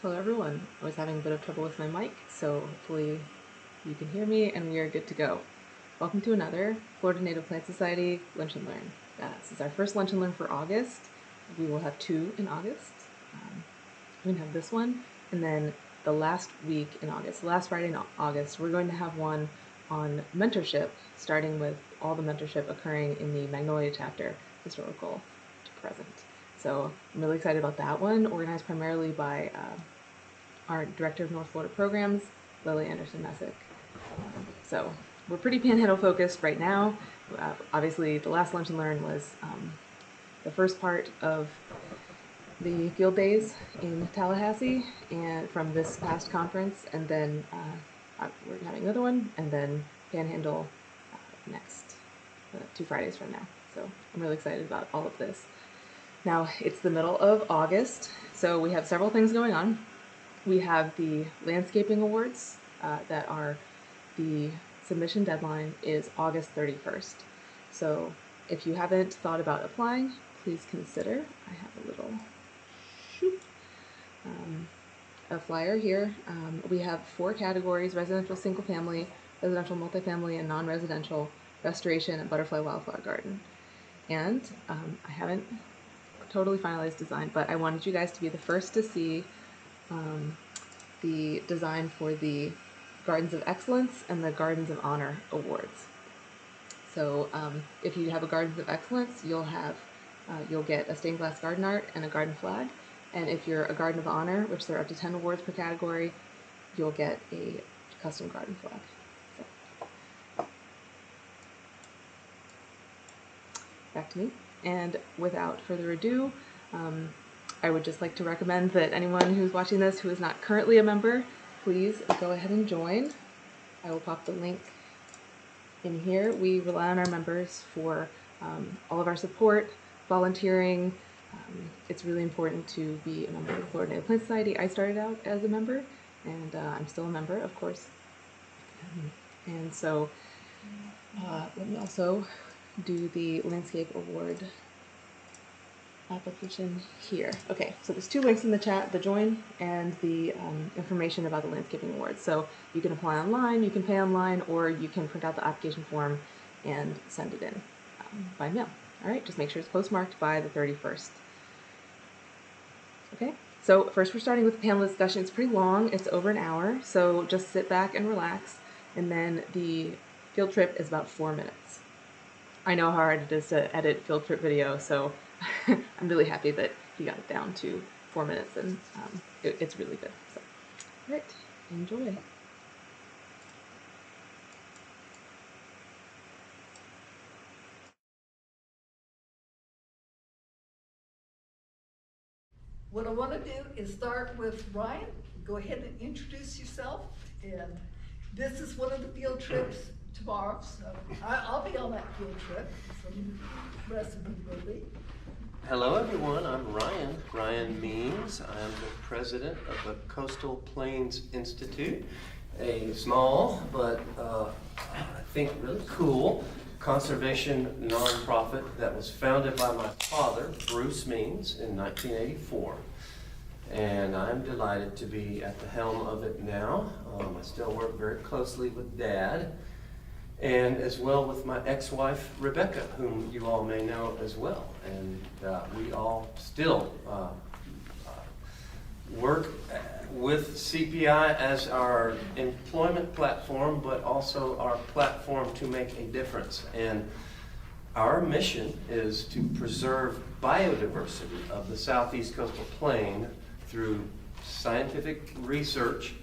Hello everyone. I was having a bit of trouble with my mic, so hopefully you can hear me and we are good to go. Welcome to another Florida Native Plant Society Lunch and Learn. This is our first Lunch and Learn for August. We will have two in August. We're going to have this one, and then the last week in August, the last Friday in August, we're going to have one on mentorship, starting with all the mentorship occurring in the Magnolia chapter, historical to present. So I'm really excited about that one, organized primarily by our Director of North Florida Programs, Lily Anderson-Messick. So we're pretty Panhandle focused right now. Obviously, the last Lunch and Learn was the first part of the field days in Tallahassee and from this past conference, and then we're having another one, and then Panhandle next, 2 Fridays from now. So I'm really excited about all of this. Now, it's the middle of August, so we have several things going on. We have the landscaping awards that are, the submission deadline is August 31st. So if you haven't thought about applying, please consider. I have a little a flyer here. We have 4 categories: residential single family, residential multifamily, and non-residential, restoration, and butterfly wildflower garden. And I haven't totally finalized design, but I wanted you guys to be the first to see the design for the Gardens of Excellence and the Gardens of Honor awards. So if you have a Gardens of Excellence, you'll get a stained glass garden art and a garden flag. And if you're a Garden of Honor, which there are up to 10 awards per category, you'll get a custom garden flag. So, back to me. And without further ado, I would just like to recommend that anyone who's watching this who is not currently a member, please go ahead and join. I will pop the link in here. We rely on our members for all of our support, volunteering. It's really important to be a member of the Florida Native Plant Society. I started out as a member, and I'm still a member, of course. And so let me also do the landscape award application here. Okay, so there's 2 links in the chat: the join and the information about the landscaping awards. So you can apply online, you can pay online, or you can print out the application form and send it in by mail. All right, just make sure it's postmarked by the 31st. Okay, so first we're starting with the panel discussion. It's pretty long, it's over an hour, so just sit back and relax, and then the field trip is about 4 minutes. I know how hard it is to edit field trip video, so I'm really happy that he got it down to 4 minutes, and it's really good. So, all right, enjoy. What I want to do is start with Ryan. Go ahead and introduce yourself. And this is one of the field trips tomorrow, so I'll be on that field trip. So the rest of them will be. Hello everyone, I'm Ryan Means. I'm the president of the Coastal Plains Institute, a small but I think really cool conservation nonprofit that was founded by my father, Bruce Means, in 1984. And I'm delighted to be at the helm of it now. I still work very closely with Dad, and as well with my ex-wife, Rebecca, whom you all may know as well. And we all still work with CPI as our employment platform, but also our platform to make a difference. And our mission is to preserve biodiversity of the Southeast Coastal Plain through scientific research,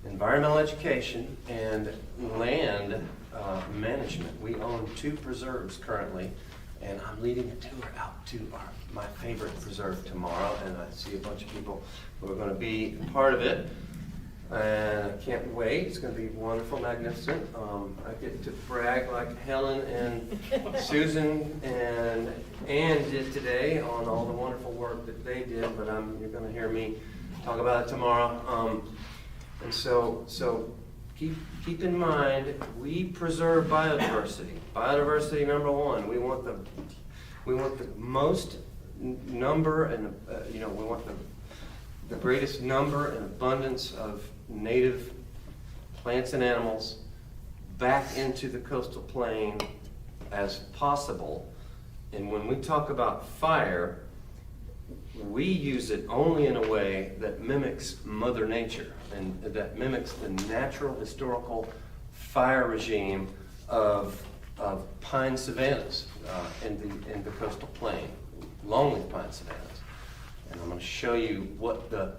environmental education, and land management. We own 2 preserves currently, and I'm leading a tour out to my favorite preserve tomorrow, and I see a bunch of people who are going to be part of it, and I can't wait. It's going to be wonderful, magnificent. I get to brag like Helen and Susan and Ann did today on all the wonderful work that they did, but you're going to hear me talk about it tomorrow. And so keep in mind, we preserve biodiversity. Biodiversity number 1. We want the most number, and we want the greatest number and abundance of native plants and animals back into the coastal plain as possible. And when we talk about fire, we use it only in a way that mimics Mother Nature and that mimics the natural historical fire regime of pine savannas in the coastal plain, longleaf pine savannas. And I'm going to show you what the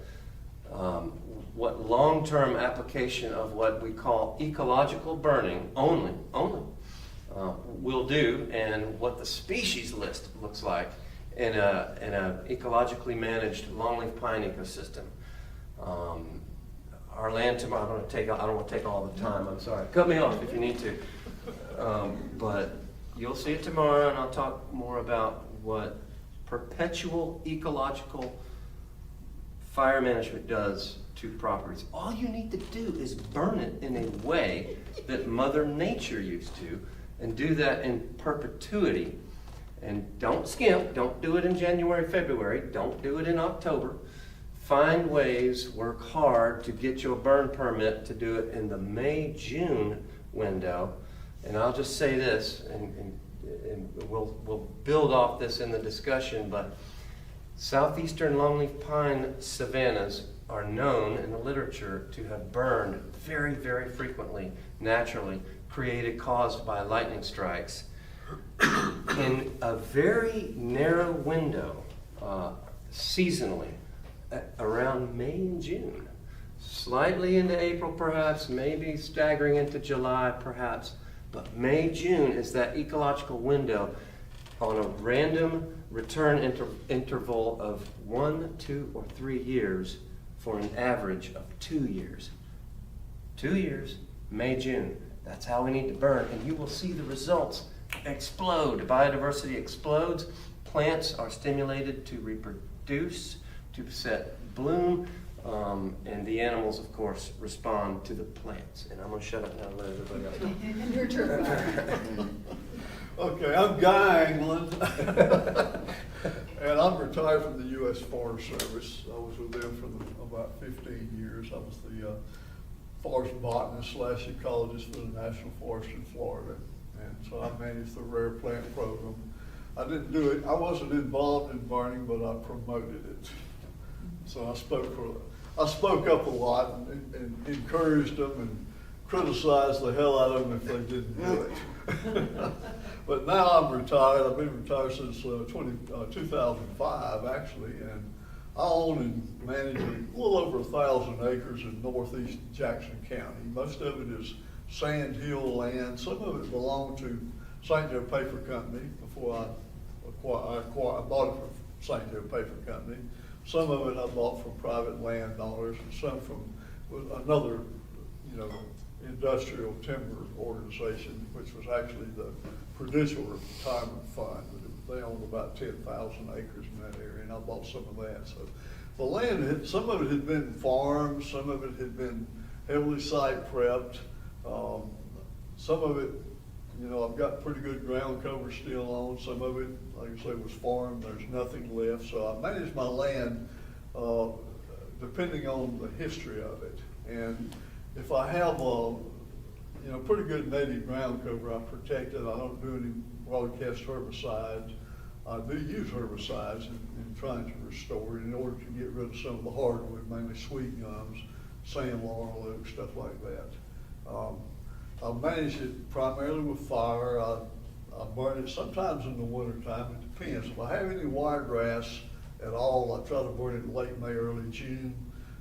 what long-term application of what we call ecological burning only will do, and what the species list looks like in a ecologically managed longleaf pine ecosystem. Our land tomorrow, I don't want to take all the time, I'm sorry. Cut me off if you need to. But you'll see it tomorrow, and I'll talk more about what perpetual ecological fire management does to properties. All you need to do is burn it in a way that Mother Nature used to, and do that in perpetuity. And don't skimp, don't do it in January, February, don't do it in October. Find ways, work hard to get your burn permit to do it in the May, June window. And I'll just say this, and we'll build off this in the discussion, but southeastern longleaf pine savannas are known in the literature to have burned very, very frequently, naturally, caused by lightning strikes in a very narrow window, seasonally, around May and June. Slightly into April perhaps, maybe staggering into July perhaps, but May, June is that ecological window on a random return interval of 1, 2, or 3 years for an average of 2 years. 2 years, May, June. That's how we need to burn, and you will see the results explode. Biodiversity explodes. Plants are stimulated to reproduce, to set bloom, and the animals, of course, respond to the plants. And I'm going to shut up now and let everybody else talk. And your turn. Okay, I'm Guy England, and I'm retired from the U.S. Forest Service. I was with them for about 15 years. I was the forest botanist / ecologist for the National Forest in Florida, and so I managed the rare plant program. I didn't do it, I wasn't involved in burning, but I promoted it. So I spoke up a lot and encouraged them and criticized the hell out of them if they didn't do it. But now I'm retired. I've been retired since 2005 actually, and I own and manage a little over 1,000 acres in northeast Jackson County. Most of it is sand hill land. Some of it belonged to St. Joe Paper Company before I bought it from St. Joe Paper Company. Some of it I bought from private landowners, and some from another, industrial timber organization, which was actually the Prudential Retirement Fund. They owned about 10,000 acres in that area, and I bought some of that. So the land, some of it had been farmed, some of it had been heavily site prepped. Some of it, I've got pretty good ground cover still on. Some of it, like I say, was farmed. There's nothing left. So I manage my land depending on the history of it. And if I have pretty good native ground cover, I protect it. I don't do any broadcast herbicides. I do use herbicides in trying to restore it in order to get rid of some of the hardwood, mainly sweet gums, sand laurel oak, stuff like that. I manage it primarily with fire. I burn it sometimes in the wintertime. It depends. If I have any wiregrass at all, I try to burn it late May, early June.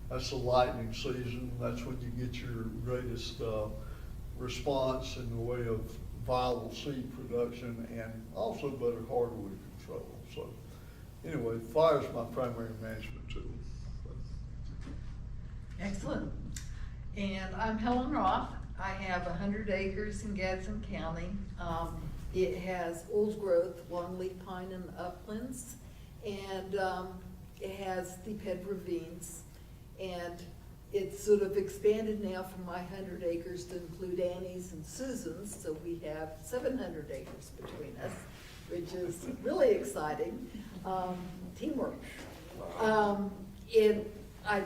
That's the lightning season. That's when you get your greatest response in the way of viable seed production and also better hardwood control. So anyway, fire is my primary management tool. Excellent. And I'm Helen Roth. I have 100 acres in Gadsden County. It has old growth, longleaf pine and uplands, and it has steephead ravines. And it's sort of expanded now from my 100 acres to include Annie's and Susan's, so we have 700 acres between us, which is really exciting. Teamwork. I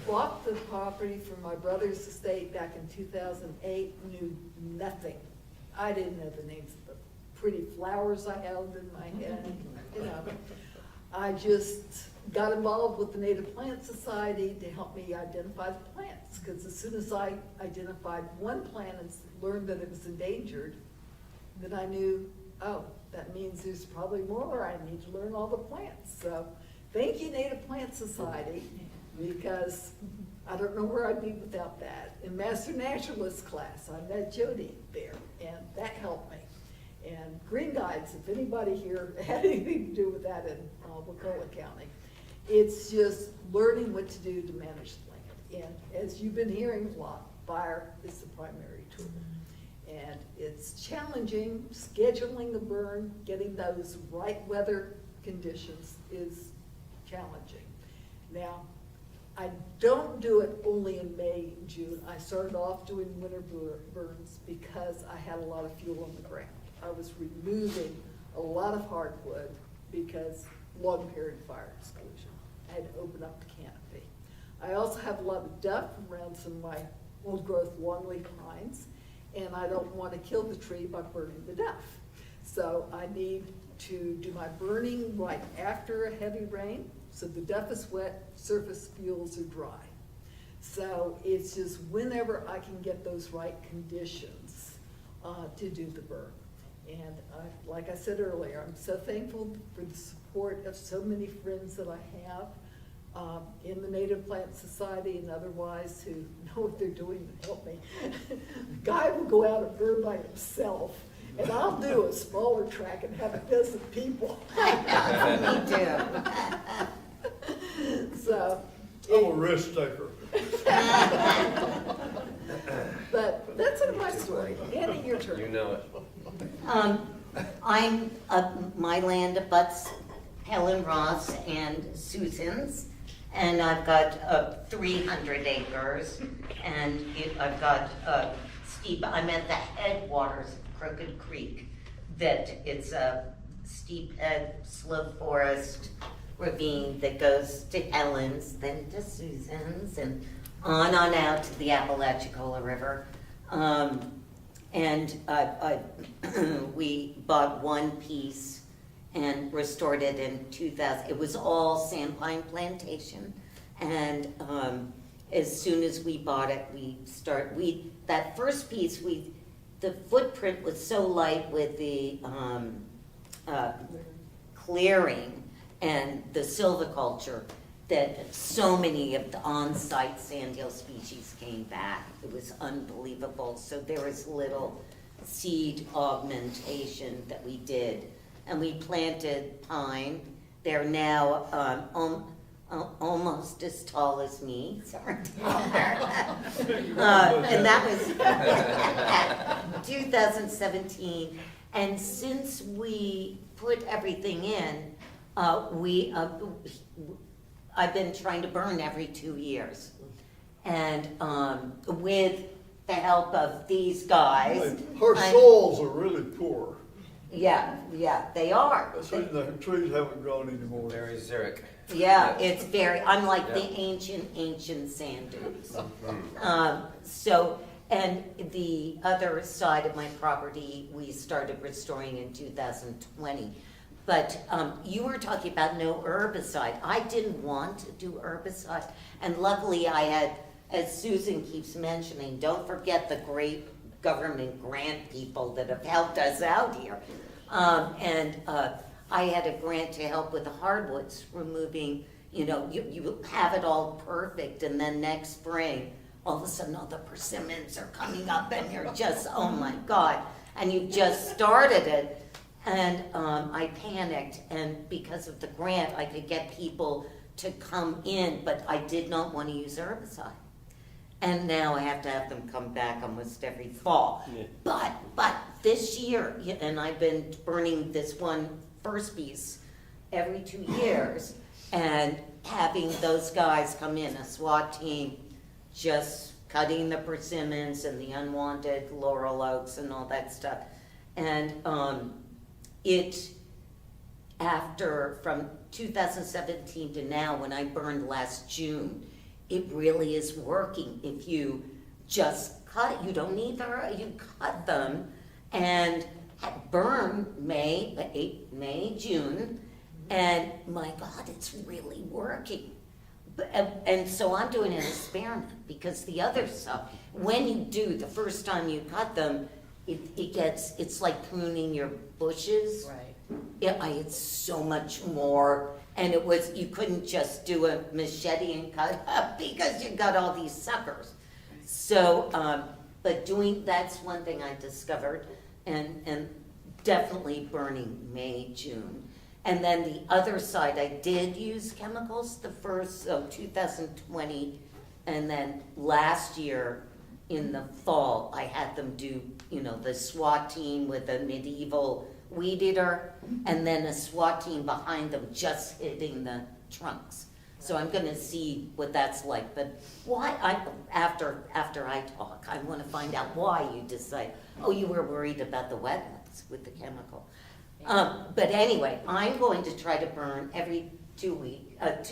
bought the property from my brother's estate back in 2008, knew nothing. I didn't know the names of the pretty flowers I held in my head, you know. I just got involved with the Native Plant Society to help me identify the plants, because as soon as I identified one plant and learned that it was endangered, then I knew, oh, that means there's probably more, I need to learn all the plants. So thank you, Native Plant Society, because I don't know where I'd be without that. In Master Naturalist class, I met Jody there, and that helped me. And Green Guides, if anybody here had anything to do with that in Wakulla County, it's just learning what to do to manage the land. And as you've been hearing a lot, fire is the primary tool. And it's challenging, scheduling the burn, getting those right weather conditions is challenging. Now, I don't do it only in May, June. I started off doing winter burns because I had a lot of fuel on the ground. I was removing a lot of hardwood because long period fire exclusion. I had to open up the canopy. I also have a lot of duff around some of my old growth longleaf pines, and I don't want to kill the tree by burning the duff. So I need to do my burning right after a heavy rain, so the duff is wet, surface fuels are dry. So it's just whenever I can get those right conditions to do the burn. And like I said earlier, I'm so thankful for the support of so many friends that I have in the Native Plant Society and otherwise who know what they're doing to help me. The guy will go out and burn by himself, and I'll do a smaller track and have a dozen people. Me too. So. I'm a risk taker. But that's my story. Annie, your turn. You know it. I'm, my land abuts Helen Ross and Susan's, and I've got 300 acres, and I've got steep, I'm at the headwaters of Crooked Creek, that it's a steep head, slow forest ravine that goes to Helen's, then to Susan's, and on out to the Apalachicola River. And we bought one piece and restored it in 2000. It was all sandpine plantation, and as soon as we bought it, that first piece, the footprint was so light with the clearing and the silviculture that so many of the on-site sandhill species came back. It was unbelievable. So there was little seed augmentation that we did. And we planted pine. They're now almost as tall as me. Sorry. And that was 2017. And since we put everything in, I've been trying to burn every 2 years. And with the help of these guys. Her soils are really poor. Yeah, they are. That's the reason the trees haven't grown anymore. Very xeric. Yeah, it's very, I'm like the ancient sand dunes. So, and the other side of my property, we started restoring in 2020. But you were talking about no herbicide. I didn't want to do herbicide. And luckily I had, as Susan keeps mentioning, don't forget the great government grant people that have helped us out here. And I had a grant to help with the hardwoods, removing, you have it all perfect, and then next spring, all of a sudden all the persimmons are coming up and you're just, oh my God. And you just started it. And I panicked, and because of the grant, I could get people to come in, but I did not want to use herbicide. And now I have to have them come back almost every fall. Yeah. But this year, and I've been burning this one first piece every 2 years, and having those guys come in, a SWAT team, just cutting the persimmons and the unwanted laurel oaks and all that stuff. And from 2017 to now, when I burned last June, it really is working. If you just cut, you don't need you cut them and burn May, June, and my God, it's really working. And so I'm doing an experiment, because the other stuff, when you do, the first time you cut them, it's like pruning your bushes. Right. It's so much more, and you couldn't just do a machete and cut up because you got all these suckers. So, but that's one thing I discovered, and definitely burning May, June. And then the other side, I did use chemicals the first of 2020, and then last year in the fall, I had them do, the SWAT team with a medieval weed eater, and then a SWAT team behind them just hitting the trunks. So I'm gonna see what that's like, but after I talk, I wanna find out why you decide, you were worried about the wetlands with the chemical. But anyway, I'm going to try to burn every 2 weeks. Hell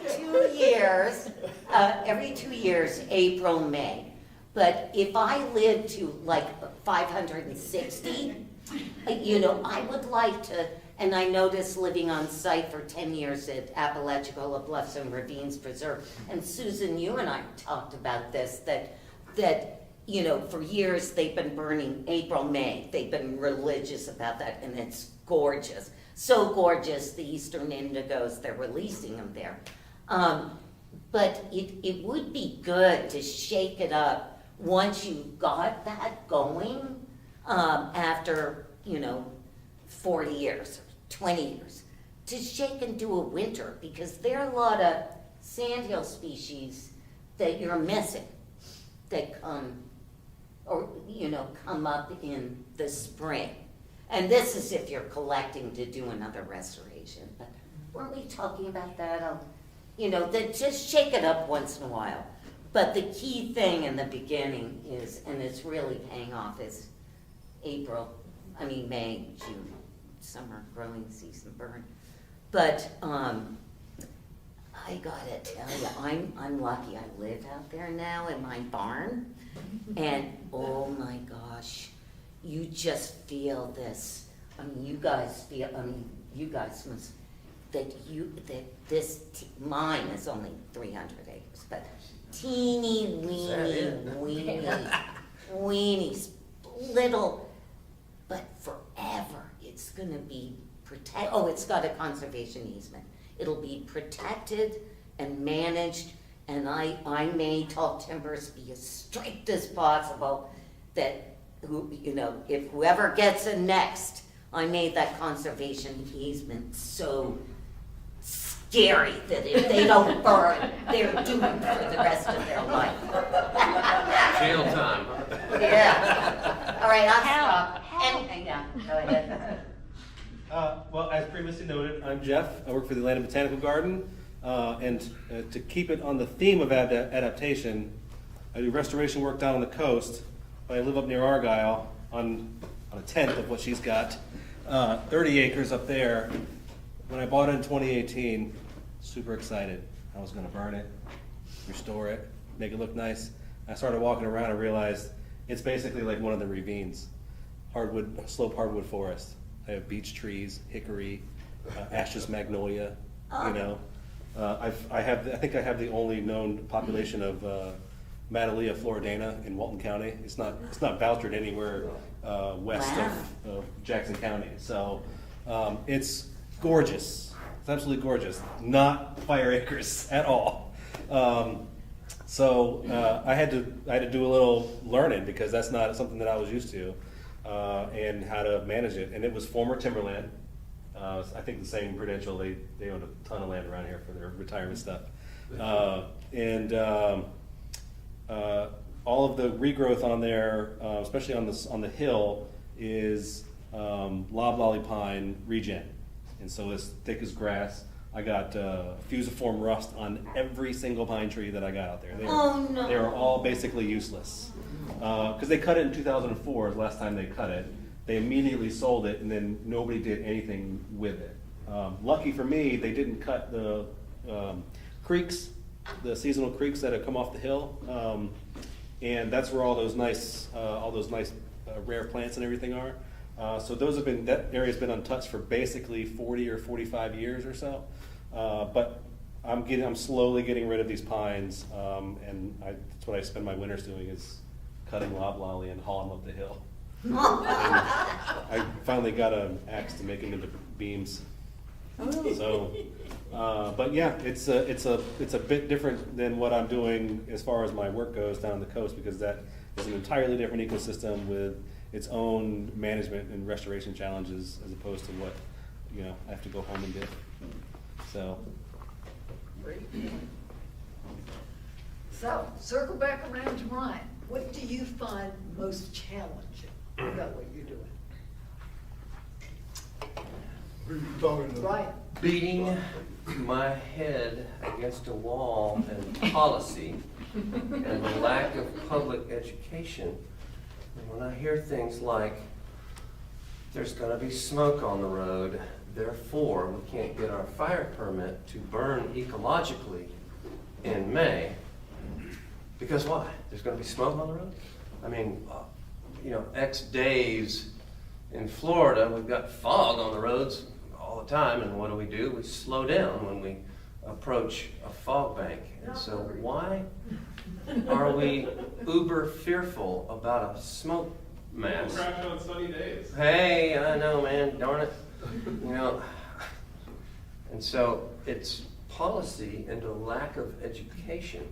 Every 2 years, every 2 years, April, May. But if I live to like 560, I would like to, and I noticed living on site for 10 years at Apalachicola Bluffs and Ravines Preserve, and Susan, you and I talked about this, that for years they've been burning April, May. They've been religious about that, and it's gorgeous. So gorgeous, the Eastern Indigos, they're releasing them there. But it would be good to shake it up once you got that going, after, 40 years, 20 years, to shake and do a winter, because there are a lot of sandhill species that you're missing that come up in the spring. And this is if you're collecting to do another restoration. But weren't we talking about that? That just shake it up once in a while. But the key thing in the beginning is, and it's really paying off, is May, June, summer growing season burn. But I gotta tell you, I'm lucky. I live out there now in my barn, and oh my gosh, you just feel this. You guys must, mine is only 300 acres, but teeny weeny, little, but forever it's gonna be it's got a conservation easement. It'll be protected and managed, and I made tall timbers be as strict as possible, that if whoever gets it next, I made that conservation easement so scary that if they don't burn, they're doomed for the rest of their life. Jail time. Yeah. All right, I'll stop. Yeah, go ahead. Well, as previously noted, I'm Jeff. I work for the Atlanta Botanical Garden, and to keep it on the theme of adaptation, I do restoration work down on the coast, but I live up near Argyle on a tenth of what she's got, 30 acres up there. When I bought it in 2018, super excited. I was going to burn it, restore it, make it look nice. I started walking around and realized it's basically like one of the ravines, slope hardwood forest. I have beech trees, hickory, Ash's magnolia. I think I have the only known population of Madalia floridana in Walton County. It's not vouchered anywhere west of Jackson County. So it's gorgeous. It's absolutely gorgeous. Not fire acres at all. So I had to do a little learning, because that's not something that I was used to. And how to manage it. And it was former timberland. I think the same Prudential, they owned a ton of land around here for their retirement stuff. And all of the regrowth on there, especially on the hill, is loblolly pine regen. And so it's thick as grass. I got fusiform rust on every single pine tree that I got out there. They were all basically useless. Because they cut it in 2004, the last time they cut it. They immediately sold it, and then nobody did anything with it. Lucky for me, they didn't cut the creeks, the seasonal creeks that have come off the hill, and that's where all those nice rare plants and everything are. So that area's been untouched for basically 40 or 45 years or so. But I'm slowly getting rid of these pines, and that's what I spend my winters doing, is cutting loblolly and hauling them up the hill. And I finally got an axe to make them into beams. So, but yeah, it's a bit different than what I'm doing as far as my work goes down the coast, because that is an entirely different ecosystem with its own management and restoration challenges, as opposed to what I have to go home and do. So. So, circle back around to Ryan. What do you find most challenging about what you're doing? Who are you talking to? Ryan? Beating my head against a wall and policy and the lack of public education. And when I hear things like, there's gonna be smoke on the road, therefore we can't get our fire permit to burn ecologically in May, because why? There's gonna be smoke on the road? I mean, X days in Florida, we've got fog on the roads all the time, and what do? We slow down when we approach a fog bank. And so why are we uber fearful about a smoke mass? Crash on sunny days. Hey, I know, man, darn it. And so it's policy and a lack of education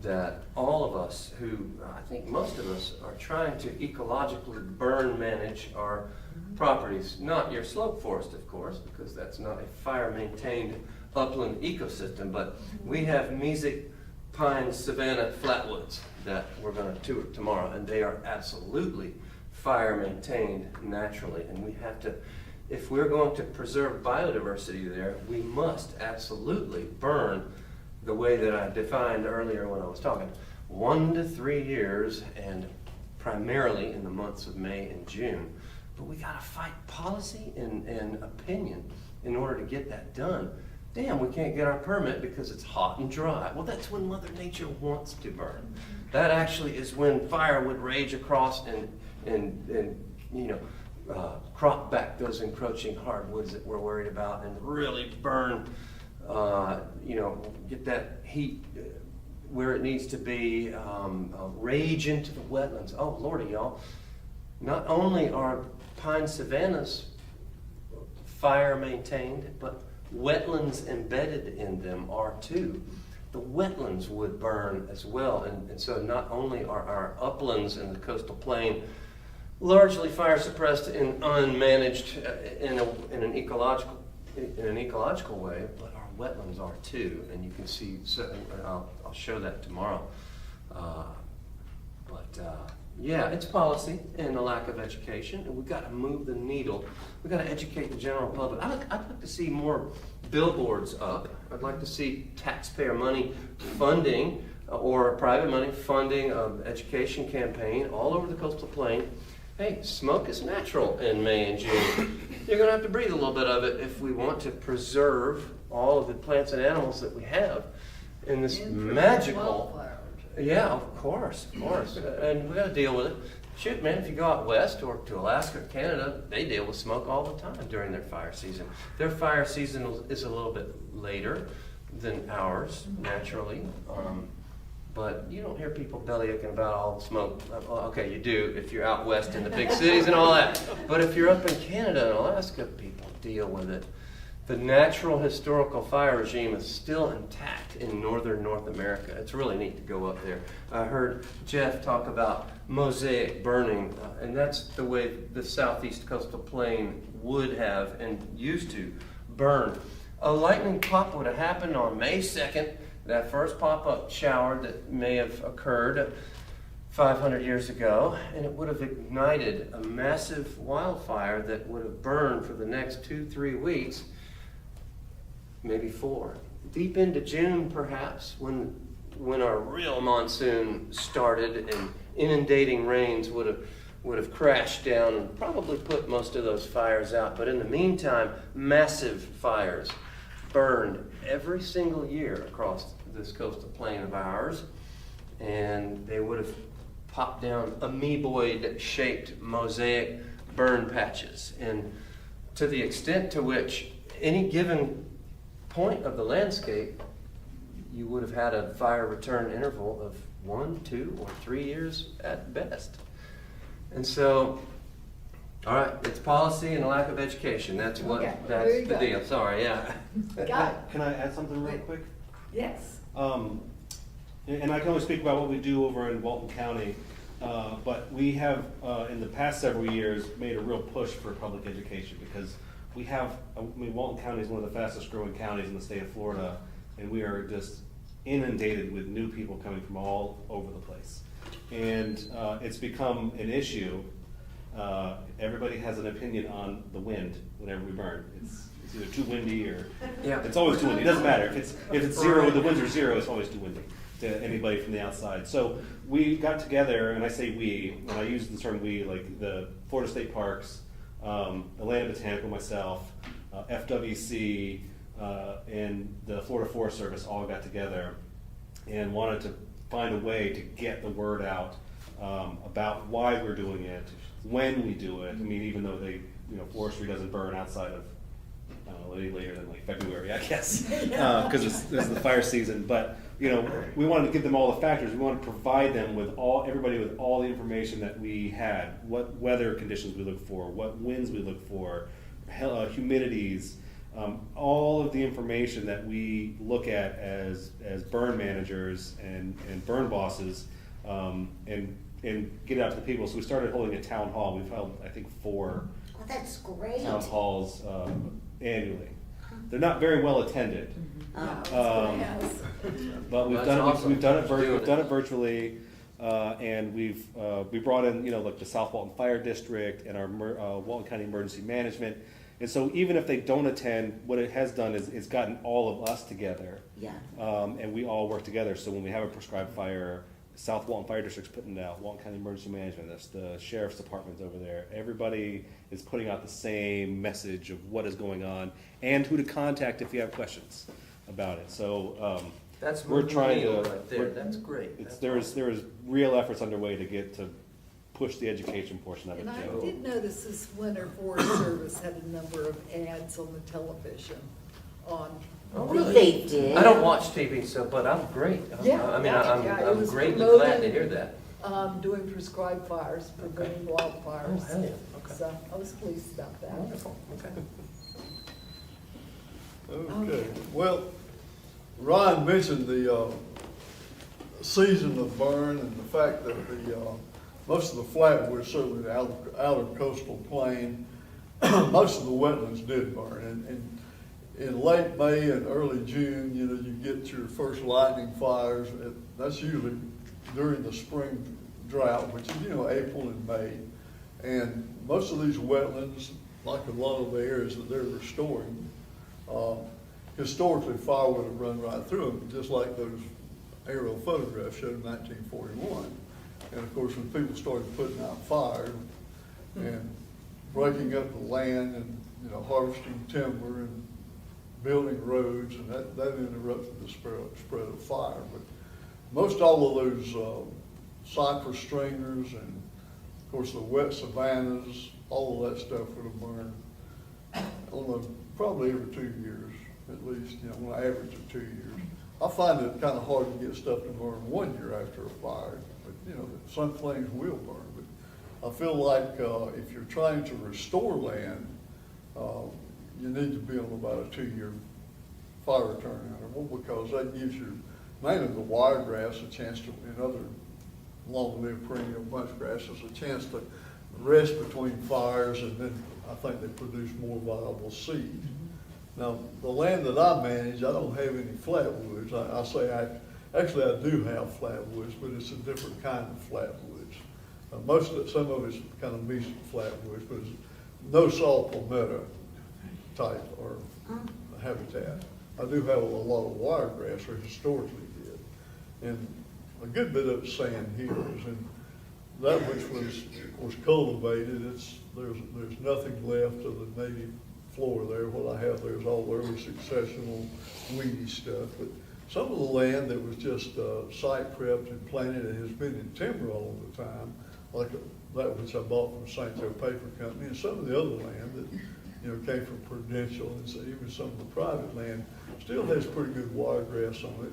that all of us who, I think most of us, are trying to ecologically burn manage our properties. Not your slope forest, of course, because that's not a fire-maintained upland ecosystem, but we have mesic, pine, savanna, flatwoods that we're going to tour tomorrow, and they are absolutely fire-maintained naturally, and we have to, if we're going to preserve biodiversity there, we must absolutely burn the way that I defined earlier when I was talking, 1 to 3 years, and primarily in the months of May and June. But we gotta fight policy and opinion in order to get that done. Damn, we can't get our permit because it's hot and dry. Well, that's when Mother Nature wants to burn. That actually is when fire would rage across and crop back those encroaching hardwoods that we're worried about and really burn, get that heat where it needs to be, rage into the wetlands. Oh, Lordy, y'all. Not only are pine savannas fire maintained, but wetlands embedded in them are too. The wetlands would burn as well, and so not only are our uplands in the coastal plain largely fire suppressed and unmanaged in an ecological way, but our wetlands are too, and you can see. I'll show that tomorrow. Yeah, it's policy and a lack of education, and we've got to move the needle. We've got to educate the general public. I'd like to see more billboards up. I'd like to see taxpayer money funding or private money funding an education campaign all over the coastal plain. Hey, smoke is natural in May and June. You're going to have to breathe a little bit of it if we want to preserve all of the plants and animals that we have in this magical... Yeah, of course. And we got to deal with it. Shoot, man, if you go out west or to Alaska or Canada, they deal with smoke all the time during their fire season. Their fire season is a little bit later than ours, naturally. But you don't hear people bellyaching about all the smoke. Okay, you do if you're out west in the big cities and all that. But if you're up in Canada and Alaska, people deal with it. The natural historical fire regime is still intact in northern North America. It's really neat to go up there. I heard Jeff talk about mosaic burning, and that's the way the southeast coastal plain would have and used to burn. A lightning pop would have happened on May 2nd, that first pop-up shower that may have occurred 500 years ago, and it would have ignited a massive wildfire that would have burned for the next 2-3 weeks. Maybe 4. Deep into June, perhaps, when our real monsoon started and inundating rains would would have crashed down and probably put most of those fires out. But in the meantime, massive fires burned every single year across this coastal plain of ours. And they would have popped down amoeboid-shaped mosaic burn patches. And to the extent to which any given point of the landscape, you would have had a fire return interval of 1, 2, or 3 years at best. And so, all right, it's policy and a lack of education. That's what, Okay, there that's you the go. deal. Sorry, yeah. Got it. Can I add something real quick? Yes. And I can only speak about what we do over in Walton County, but we have, in the past several years, made a real push for public education because we have, Walton County is one of the fastest growing counties in the state of Florida, and we are just inundated with new people coming from all over the place. And it's become an issue. Everybody has an opinion on the wind whenever we burn. It's either too windy or, Yeah. it's always too windy. It doesn't matter. If it's zero, the winds are zero, it's always too windy to anybody from the outside. So we got together, and I say we, and I use the term we, like the Florida State Parks, Atlanta Botanical, myself, FWC, and the Florida Forest Service all got together and wanted to find a way to get the word out about why we're doing it, when we do it. I mean, even though forestry doesn't burn outside of, I don't know, any later than like February, I guess, because it's the fire season. But we wanted to give them all the factors. We wanted to provide them with everybody with all the information that we had, what weather conditions we look for, what winds we look for, humidities, all of the information that we look at as burn managers and burn bosses, and get it out to the people. So we started holding a town hall. We've held, I think, 4 Oh, that's great. town halls annually. They're not very well attended, Yes. but we've That's done awesome. we've done it Doing we've it. done it virtually, and we brought in like the South Walton Fire District and our Walton County Emergency Management. And so even if they don't attend, what it has done is it's gotten all of us together. Yeah. And we all work together. So when we have a prescribed fire, South Walton Fire District's putting it out, Walton County Emergency Management, that's the Sheriff's Department over there. Everybody is putting out the same message of what is going on and who to contact if you have questions about it. So That's we're moving the trying needle to. right there. That's great. That's There is real efforts underway to push the education portion of it. And I too. did notice this winter Forest Service had a number of ads on the television on. Oh, really? They did. I don't watch TV, but I'm great. Yeah, it I'm was greatly glad to promoting, hear that. Doing prescribed fires, preventing wildfires. Oh, hell yeah. Okay. So I was pleased about that. Wonderful. Okay. Okay, well, Ryan mentioned the season of burn and the fact that most of the flatwoods, certainly the outer coastal plain, most of the wetlands did burn. And in late May and early June, you get your first lightning fires. That's usually during the spring drought, which is, April and May. And most of these wetlands, like a lot of the areas that they're restoring, historically fire would have run right through them, just like those aerial photographs showed in 1941. And of course, when people started putting out fire and breaking up the land and, harvesting timber and building roads, and that interrupted the spread of fire. But most all of those cypress stringers and, of course, the wet savannas, all of that stuff would have burned, I don't know, probably every 2 years, at least, on an average of 2 years. I find it kind of hard to get stuff to burn 1 year after a fire, but, some flames will burn. But I feel like if you're trying to restore land, you need to be on about a 2-year fire return interval, because that gives you, mainly the wiregrass, a chance to, and other long-lived perennial bunch grasses, a chance to rest between fires, and then I think they produce more viable seed. Now, the land that I manage, I don't have any flatwoods. Actually I do have flatwoods, but it's a different kind of flatwoods. Some of it's kind of mesocene flatwoods, but it's no saw palmetto type or habitat. I do have a lot of wiregrass, or historically did, and a good bit of sand hills. And that which was cultivated, there's nothing left of the native flora there. What I have there is all early successional weedy stuff. But some of the land that was just site prepped and planted and has been in timber all the time, like that which I bought from St. Joe Paper Company, and some of the other land that came from Prudential, and so even some of the private land still has pretty good wiregrass on it.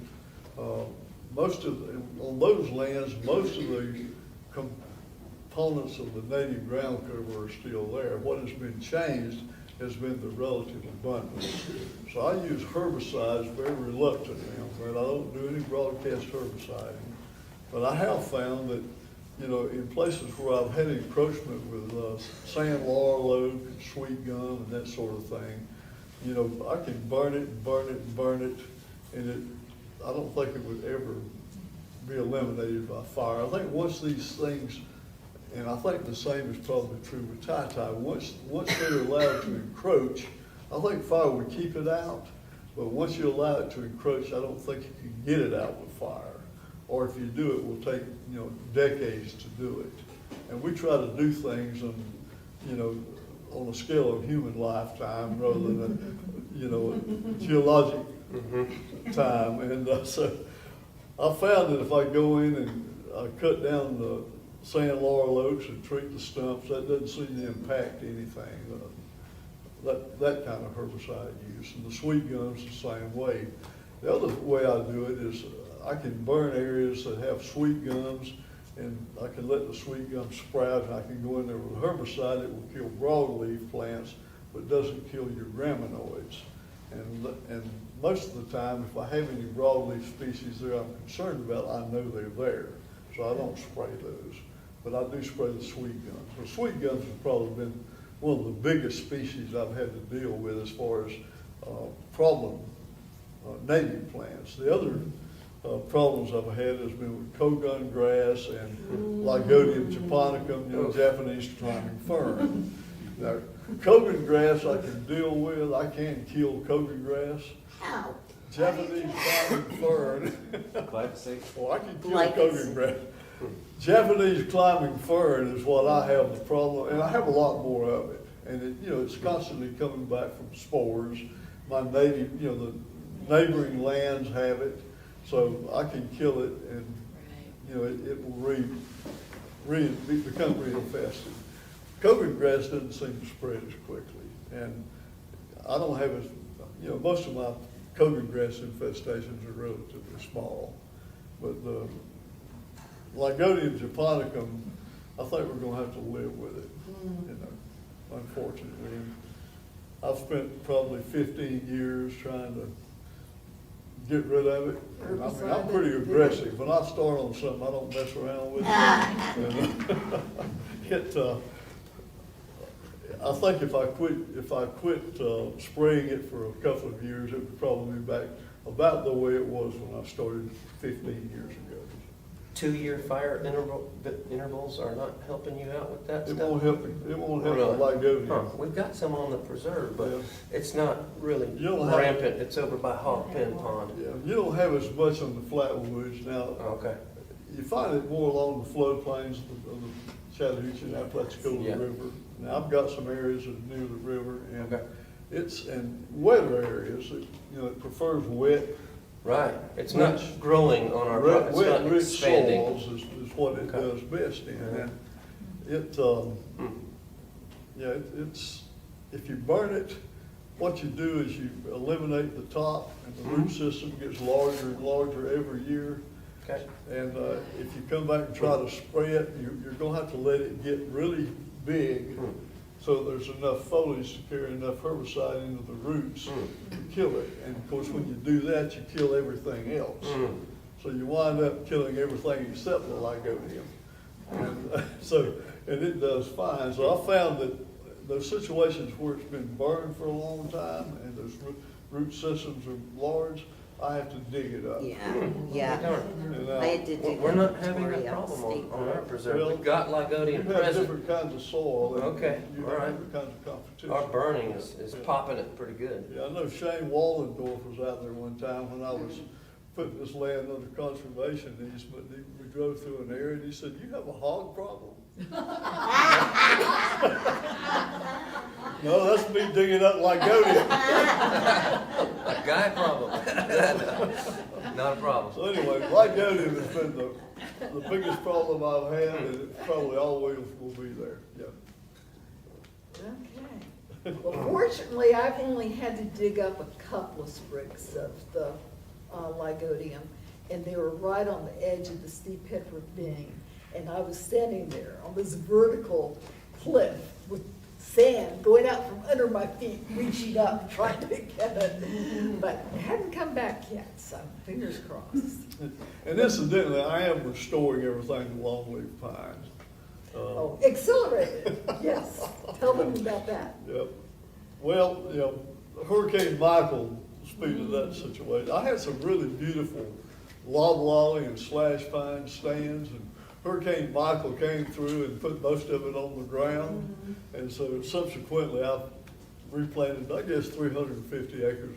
On those lands, most of the components of the native ground cover are still there. What has been changed has been the relative abundance. So I use herbicides very reluctantly on that. I don't do any broadcast herbicide. But I have found that, in places where I've had encroachment with sand, laurel oak, and sweet gum, and that sort of thing, I can burn it and burn it and burn it, and I don't think it would ever be eliminated by fire. I think once these things, and I think the same is probably true with tie-tie, once they're allowed to encroach, I think fire would keep it out, but once you allow it to encroach, I don't think you can get it out with fire. Or if you do, it will take, decades to do it. And we try to do things on a scale of human lifetime rather than a geologic time. And so I found that if I go in and I cut down the sand laurel oaks and treat the stumps, that doesn't seem to impact anything. That kind of herbicide use. And the sweet gum's the same way. The other way I do it is I can burn areas that have sweet gums, and I can let the sweet gum sprout, and I can go in there with herbicide that will kill broadleaf plants, but doesn't kill your graminoids. And most of the time, if I have any broadleaf species there I'm concerned about, I know they're there, so I don't spray those. But I do spray the sweet gums. The sweet gums have probably been one of the biggest species I've had to deal with as far as problem native plants. The other problems I've had has been with kogun grass and Lygodium japonicum, Japanese climbing fern. Now, kogan grass I can deal with. I can kill kogan grass. How? Japanese climbing fern. Glyphosate? Well, I can kill kogan grass. Japanese climbing fern is what I have the problem, and I have a lot more of it. And it's constantly coming back from spores. My native, the neighboring lands have it. So I can kill it, and it will become reinfested. Kogan grass doesn't seem to spread as quickly, and I don't have as most of my kogan grass infestations are relatively small, but the Lygodium japonicum, I think we're going to have to live with it. Unfortunately, and I've spent probably 15 years trying to get rid of it. And I'm pretty aggressive. When I start on something, I don't mess around with it. I think if I quit spraying it for a couple of years, it would probably be back about the way it was when I started 15 years ago. 2-year fire intervals are not helping you out with that It stuff? won't help. It won't help Really? the Lygodium. Huh. We've got some on the preserve, but Yeah. it's not really You don't have- rampant. It's over by Hawk Pen Pond. Yeah, you don't have as much on the flatwoods now. Okay. You find it more along the floodplains of the Chattahoochee and Apalachicola Yeah. River. Now, I've got some areas that are near the river, and Okay. it's in wetter areas. It prefers wet. Right. It's Rich- not growing on our, it's Wet, not rich expanding. soils is what it Okay. does best in. Yeah. And it, Hmm. it's, if you burn it, what you do is you eliminate the top, and the root system gets larger and larger every year. Okay. And if you come back and try to spray it, you're gonna have to let it get really big, so there's enough foliage to carry enough herbicide into the roots to kill it. And of course, when you do that, you kill everything else. So you wind up killing everything except the Lygodium. And it does fine. So I found that those situations where it's been burned for a long time and those root systems are large, I have to dig it up. Yeah. And, I had to dig We're not up having that Victoria problem State on our Park. preserve. Well, We've got You Lygodium have present. different kinds of soil. and Okay, You all have right. different kinds of competition. Our burning is popping it pretty good. Yeah, I know Shane Wallendorf was out there one time when I was putting this land under conservation easement. We drove through an area and he said, "You have a hog problem?" No, that's me digging up Lygonia. A guy problem. Not a problem. So anyway, Lygonia has been the biggest problem I've had, and it probably always will be there, yeah. Okay. Well, fortunately, I've only had to dig up a couple of sprigs of the Lygodium, and they were right on the edge of the steep head ravine. And I was standing there on this vertical cliff with sand going out from under my feet, reaching up, trying to get it. But it hadn't come back yet, so fingers crossed. And incidentally, I am restoring everything to longleaf pines. Oh, accelerated, yes. Tell them about that. Yep. Well, Hurricane Michael, speaking of that situation, I had some really beautiful loblolly and slash pine stands, and Hurricane Michael came through and put most of it on the ground. And so subsequently, I've replanted, I guess, 350 acres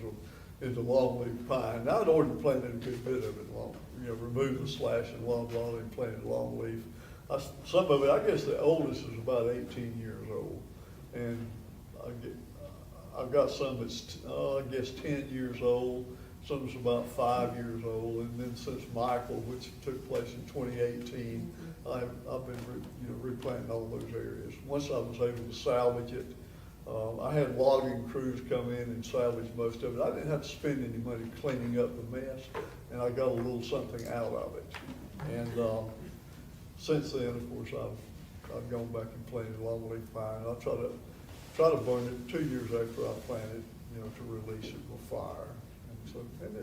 into longleaf pine. Now, I'd already planted a good bit of it, removed the slash and loblolly and planted longleaf. Some of it, I guess the oldest is about 18 years old. And I've got some that's, I guess, 10 years old. Some is about 5 years old. And then since Michael, which took place in 2018, I've been replanting all those areas. Once I was able to salvage it, I had logging crews come in and salvage most of it. I didn't have to spend any money cleaning up the mess, and I got a little something out of it. And since then, of course, I've gone back and planted longleaf pine. I try to burn it 2 years after I plant it, to release it with fire. And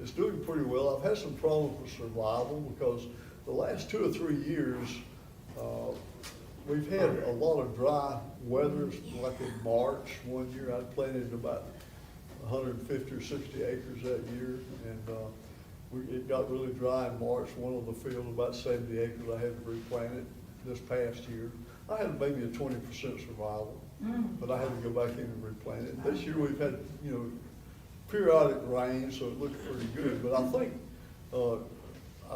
it's doing pretty well. I've had some problems with survival because the last 2 or 3 years, we've had a lot of dry weather. Like in March, one year I planted about 150 or 60 acres that year, and it got really dry in March. One of the fields, about 70 acres, I had to replant it this past year. I had maybe a 20% survival, but I had to go back in and replant it. This year we've had, periodic rain, so it looks pretty good. But I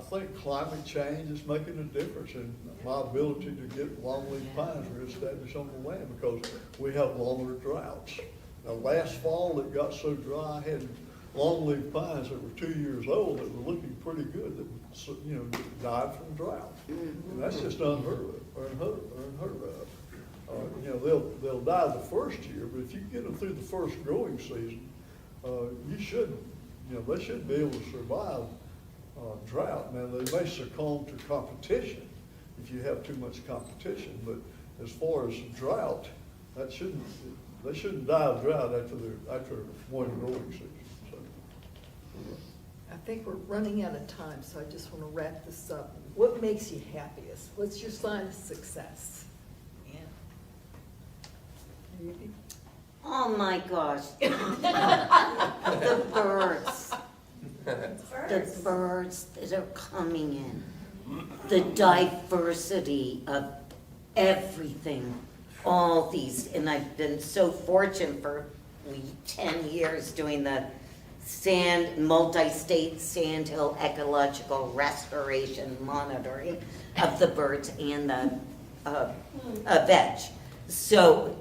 think climate change is making a difference in my ability to get longleaf pines reestablished on the land because we have longer droughts. Now, last fall it got so dry, I had longleaf pines that were 2 years old that were looking pretty good that died from drought. And that's just unheard of. They'll die the first year, but if you get them through the first growing season, they should be able to survive drought. Now, they may succumb to competition if you have too much competition, but as far as drought, they shouldn't die of drought after one growing season. So. I think we're running out of time, so I just want to wrap this up. What makes you happiest? What's your sign of success? Maybe. Oh my gosh. The birds. The birds that are coming in. The diversity of everything. All these, and I've been so fortunate for 10 years doing the multi-state sandhill ecological restoration monitoring of the birds and the veg. So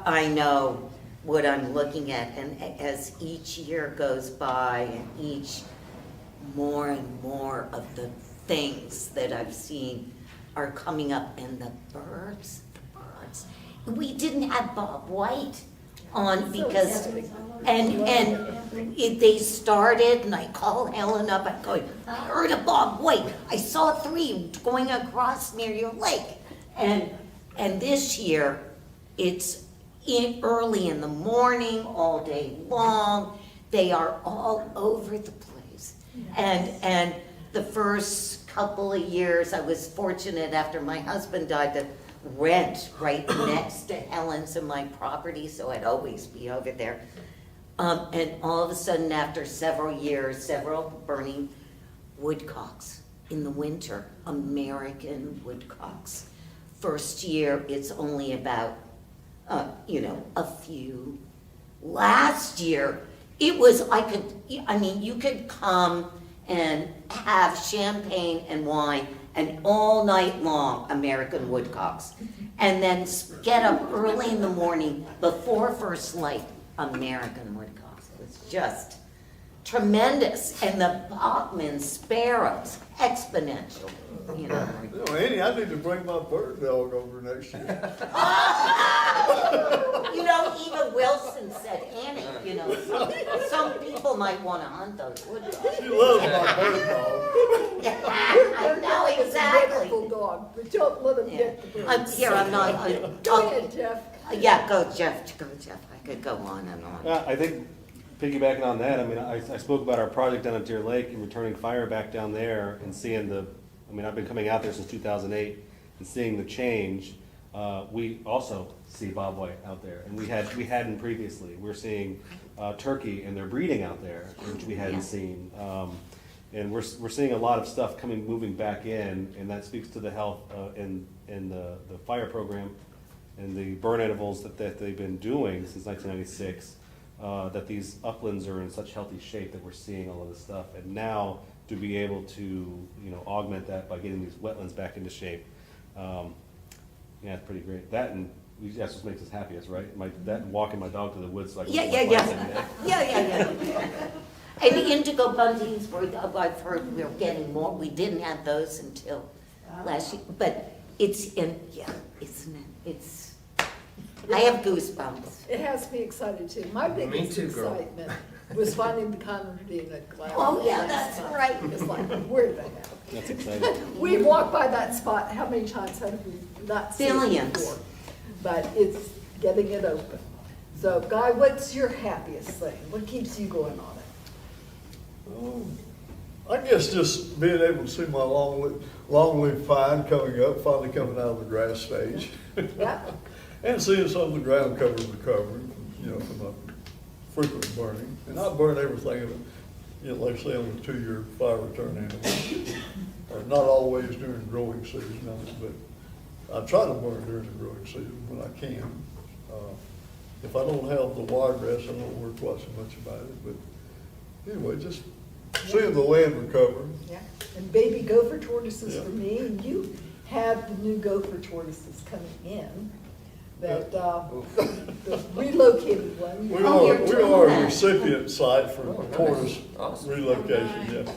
I know what I'm looking at, and as each year goes by and more and more of the things that I've seen are coming up, and the birds. We didn't have Bob White on because, they started, and I called Helen up, I'm going, I heard of Bob White. I saw 3 going across near your lake. And this year, it's early in the morning, all day long. They are all over the place. And the first couple of years, I was fortunate after my husband died to rent right next to Helen's and my property, so I'd always be over there. And all of a sudden, after several years, several burning woodcocks in the winter, American woodcocks. First year, it's only about, a few. Last year, it was, you could come and have champagne and wine and all night long American woodcocks. And then get up early in the morning before first light, American woodcocks. It was just tremendous. And the Bachman sparrows, exponential, you know. You know, Annie, I need to bring my bird dog over next year. You know, even Wilson said, Annie, you know, some people might want to hunt those woodcocks. She loves my bird dog. I know, It's a exactly. wonderful dog, but don't let him get the birds. I'm not, Go ahead, Jeff. yeah, go Jeff, I could go on and on. I think piggybacking on that, I mean, I spoke about our project down at Deer Lake and returning fire back down there and seeing I mean, I've been coming out there since 2008 and seeing the change. We also see bobwhite out there, and we hadn't previously. We're seeing turkey, and they're breeding out there, which we hadn't seen. And we're seeing a lot of stuff moving back in, and that speaks to the health in the fire program and the burn intervals that they've been doing since 1996. That these uplands are in such healthy shape that we're seeing all of this stuff, and now to be able to augment that by getting these wetlands back into shape, yeah, it's pretty great. That's what makes us happiest, right? That and walking my dog to the woods so I can Yeah. And the indigo bunting, I've heard we're getting more. We didn't have those until last year, but isn't it? I have goosebumps. It has me excited too. My biggest too, girl. excitement was finding the Conradina cloud. Oh, yeah, last that's month. right. It's like, where the hell? That's exciting. We walked by that spot, how many times have we not seen it Billions. before? But it's getting it open. So Guy, what's your happiest thing? What keeps you going on it? I guess just being able to see my long-lived pine finally coming out of the grass stage. Yeah, And seeing some of the ground cover recovering, from a frequent burning. And I burn everything, like I say, on a 2-year fire return annual. Not always during growing season, but I try to burn during the growing season when I can. If I don't have the wiregrass, I don't worry quite so much about it. But anyway, just seeing the land recover. yeah. And baby gopher tortoises Yeah. for me, and you had the new gopher tortoises coming in. That, the relocated one. We Oh, are you're doing a that. recipient site for Oh, nice. tortoise Awesome. relocation, yeah.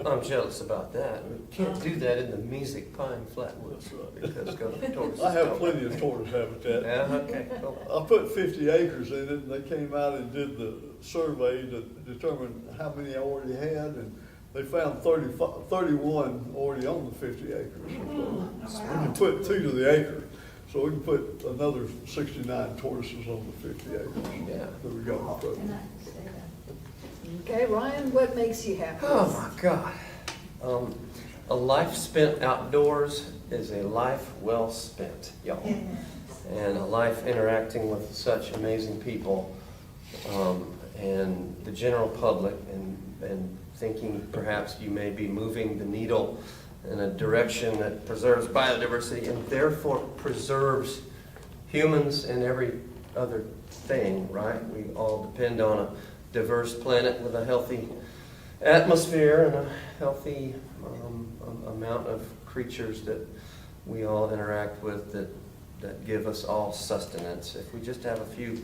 I'm jealous about that. We can't do that in the Music Pine Flatwoods because tortoises I have don't- plenty of tortoise habitat. Yeah, okay, cool. I put 50 acres in it, and they came out and did the survey to determine how many I already had, and they found 31 already on the 50 acres. So we can put 2 to the acre, so we can put another 69 tortoises on the 50 acres Yeah. that we got in the program. Okay, Ryan, what makes you happy? Oh my God. A life spent outdoors is a life well spent, y'all. And a life interacting with such amazing people, and the general public, and thinking perhaps you may be moving the needle in a direction that preserves biodiversity and therefore preserves humans and every other thing, right? We all depend on a diverse planet with a healthy atmosphere and a healthy amount of creatures that we all interact with that give us all sustenance. If we just have a few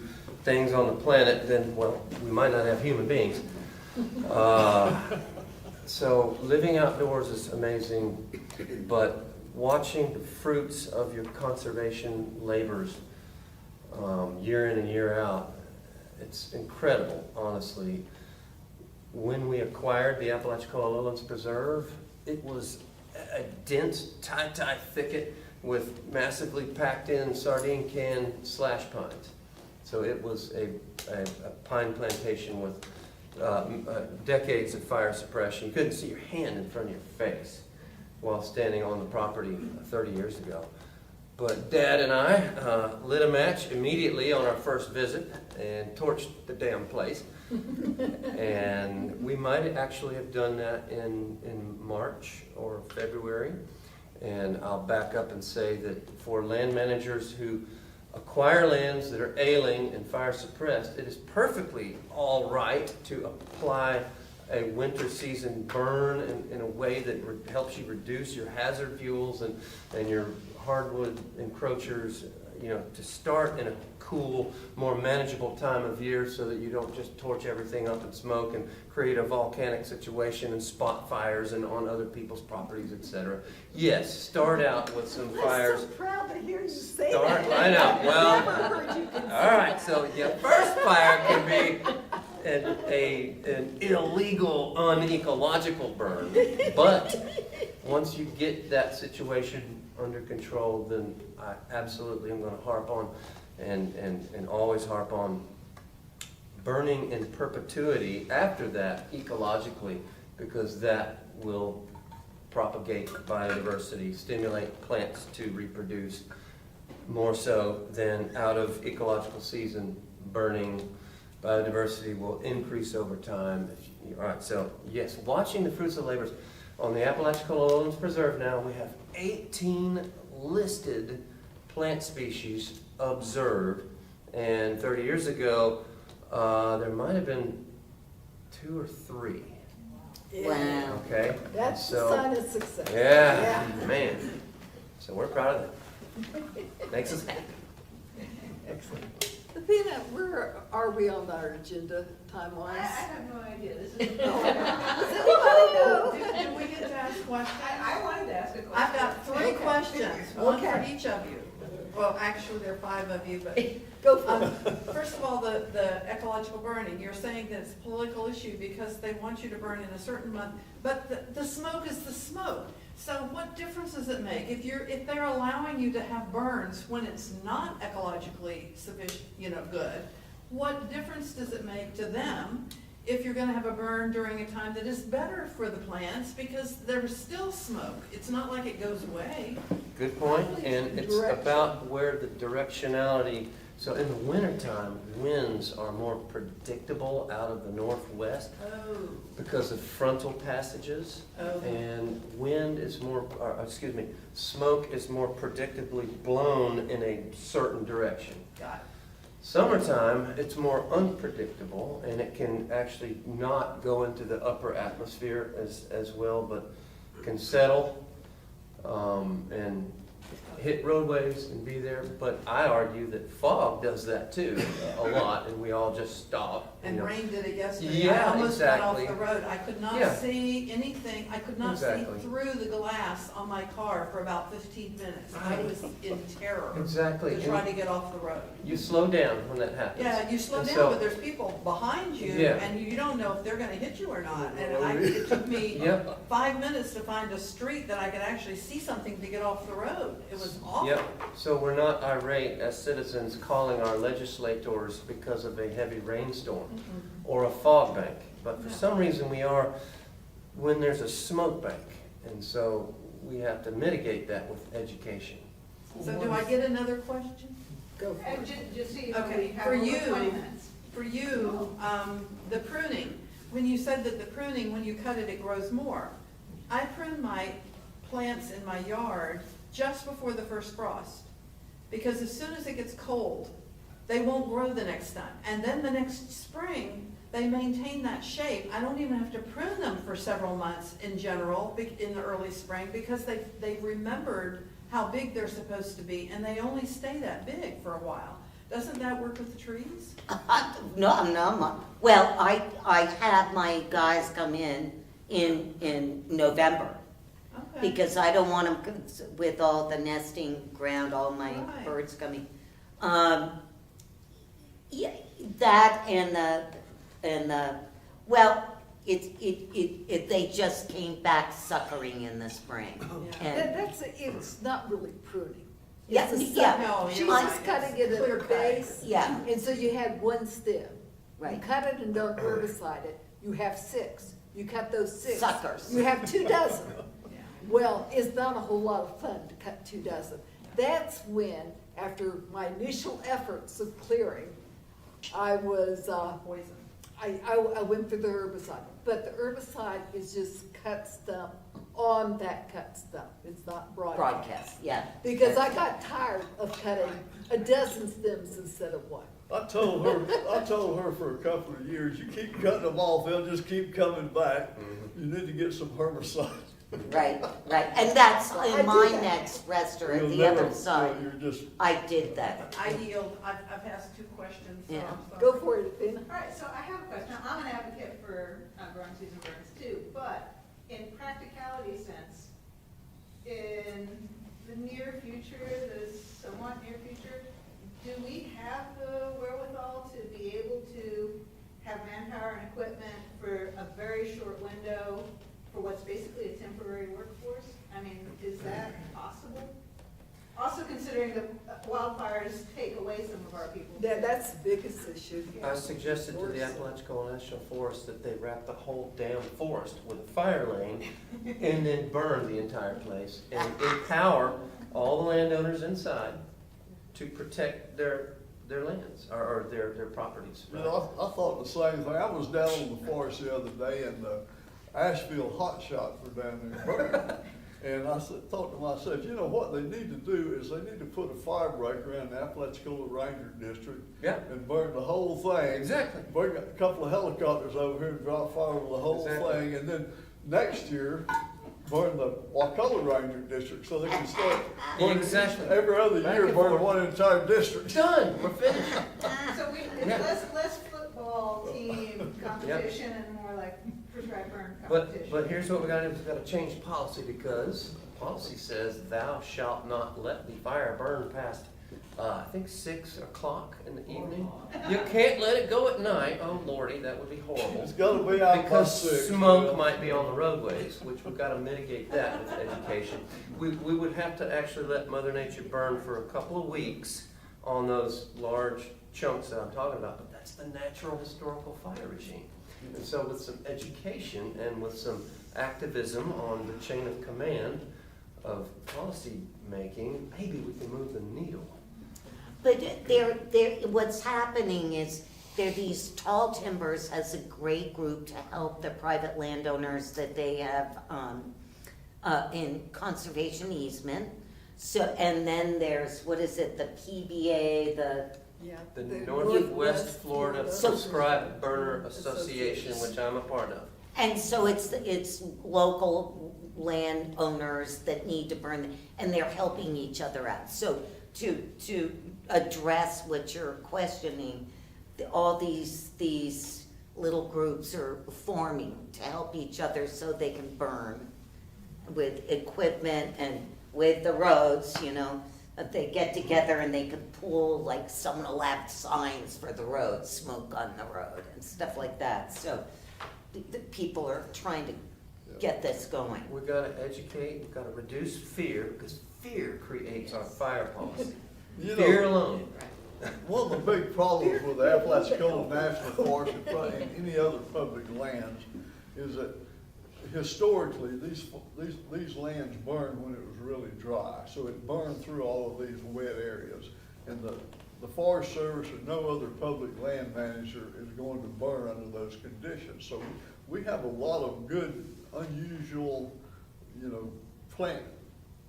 things on the planet, then, well, we might not have human beings. So living outdoors is amazing, but watching the fruits of your conservation labors year in and year out, it's incredible, honestly. When we acquired the Apalachicola Lowlands Preserve, it was a dense tie-tie thicket with massively packed in sardine can slash pines. So it was a pine plantation with decades of fire suppression. You couldn't see your hand in front of your face while standing on the property 30 years ago. But Dad and I lit a match immediately on our first visit and torched the damn place. And we might actually have done that in March or February. And I'll back up and say that for land managers who acquire lands that are ailing and fire suppressed, it is perfectly all right to apply a winter season burn in a way that helps you reduce your hazard fuels and your hardwood encroachers, to start in a cool, more manageable time of year so that you don't just torch everything up in smoke and create a volcanic situation and spot fires and on other people's properties, etc. Yes, start out with some fires. I'm so proud to hear you say Start, that. I know, well, Never heard you consider all right, so your first fire can be an illegal, unecological burn. But once you get that situation under control, then I absolutely am going to harp on and always harp on burning in perpetuity after that ecologically, because that will propagate biodiversity, stimulate plants to reproduce more so than out of ecological season burning. Biodiversity will increase over time. All right, so yes, watching the fruits of labors. On the Apalachicola Lowlands Preserve now, we have 18 listed plant species observed, and 30 years ago, there might have been 2 or 3. Wow. Okay? That's So- the sign of success. Yeah, man. So we're proud of that. Makes us happy. Excellent. Athena, where are we on our agenda time-wise? I have no idea. This is. Does anybody know? Do we get to ask questions? I wanted to ask a question. I've got 3 questions, one for Okay. each of you. Well, actually, there are 5 of you, but, Go for it. first of all, the ecological burning, you're saying that it's a political issue because they want you to burn in a certain month, but the smoke is the smoke. So what difference does it make? If they're allowing you to have burns when it's not ecologically sufficient, good, what difference does it make to them if you're gonna have a burn during a time that is better for the plants because there's still smoke? It's not like it goes away. Good point, and it's Direction. about where the directionality, so in the wintertime, winds are more predictable out of the northwest Oh, because of frontal passages, oh. and smoke is more predictably blown in a certain direction. Got it. Summertime, it's more unpredictable, and it can actually not go into the upper atmosphere as well, but can settle and hit roadways and be there. But I argue that fog does that too a lot, and we all just stop. And rain did it yesterday. Yeah, I almost went exactly. off the road. I could Yeah. not see anything. I could not Exactly. see through the glass on my car for about 15 minutes. I Right. was in terror Exactly. to try to get off the road. You slow down when that happens. Yeah, you slow And down, so- but there's people behind you, Yeah. and you don't know if they're gonna hit you or not. And Oh, it took me Yep. 5 minutes to find a street that I could actually see something to get off the road. It was awful. Yep, so we're not irate as citizens calling our legislators because of a heavy rainstorm or a fog bank. But for some reason we are when there's a smoke bank. And so we have to mitigate that with education. So do I get another question? Go for it. Just see, Okay, we have for over you, 20 minutes. For you, the pruning, when you said that the pruning, when you cut it, it grows more. I prune my plants in my yard just before the first frost. Because as soon as it gets cold, they won't grow the next time. And then the next spring, they maintain that shape. I don't even have to prune them for several months in general, in the early spring, because they've remembered how big they're supposed to be, and they only stay that big for a while. Doesn't that work with the trees? No. Well, I have my guys come in November. Okay. Because I don't want them with all the nesting ground, all my Right. birds coming. Yeah, that and they just came back suckering in the spring. Yeah. And It's not really pruning. Yeah, It's a yeah. suck. No, She's you're just right. cutting it at Clear the cut. base. Yeah. And so you had one stem. You Right. cut it and don't herbicide it, you have 6. You cut those 6. Suckers. You have 2 dozen. Yeah. Well, it's not a whole lot of fun to cut 2 dozen. That's when, after my initial efforts of clearing, I was, Poison. I went for the herbicide. But the herbicide is just cut stump on that cut stump. It's not broadcast, yeah. because I got tired of cutting a dozen stems instead of one. I told her for a couple of years, you keep cutting them off, they'll just keep coming back. You need to get some herbicide. Right, and that's I in my did that. next restaurant, You'll the never- other side. You're just, I did that. I yield, I've asked 2 questions, so Yeah. I'm Go sorry. for it, Athena. All right, so I have a question. I'm an advocate for growing season burns too, but in practicality sense, in the near future, the somewhat near future, do we have the wherewithal to be able to have manpower and equipment for a very short window for what's basically a temporary workforce? I mean, is that possible? Also considering the wildfires take away some of our people. That's the biggest issue. I suggested to the Appalachicola National Forest that they wrap the whole damn forest with a fire lane and then burn the entire place and empower all the landowners inside to protect their lands or their properties. you know, I thought the same thing. I was down in the forest the other day and the Asheville hot shots were down there burning. And I thought to myself, you know, what they need to do is they need to put a fire break around the Apalachicola Ranger District. Yeah. And burn the whole thing. Exactly. Bring a couple of helicopters over here and drop fire over the whole Exactly. thing. And then next year, burn the Wakulla Ranger District so they can start burning Exactly. every other Back year, and burn forth. one entire district. Done, we're finished. So it's Yeah. less football team competition and more like prescribed burn competition. But here's what we gotta do, we gotta change policy because policy says thou shalt not let the fire burn past, I think 6 o'clock in the evening. You can't let it go at night, oh lordy, that would be horrible. It's gotta be out by Because 6. smoke might be on the roadways, which we've gotta mitigate that with education. We would have to actually let Mother Nature burn for a couple of weeks on those large chunks that I'm talking about, but that's the natural historical fire regime. And so with some education and with some activism on the chain of command of policy making, maybe we can move the needle. But what's happening is these Tall Timbers has a great group to help the private landowners that they have in conservation easement. So, and then there's, what is it, the PBA, The Northwest Florida So- Prescribed Burner Association, which I'm a part of. and so it's local landowners that need to burn, and they're helping each other out. So to address what you're questioning, all these little groups are forming to help each other so they can burn with equipment and with the roads, you know, that they get together and they can pool, like someone will have signs for the road, smoke on the road and stuff like that. So the people are trying to get this going. We've got to educate, we've got to reduce fear, because fear creates our fire policy. You know, Fear alone. one of the big problems with the Apalachicola National Forest and probably any other public lands is that historically, these lands burned when it was really dry. So it burned through all of these wet areas. And the Forest Service or no other public land manager is going to burn under those conditions. So we have a lot of good, unusual, you know, plant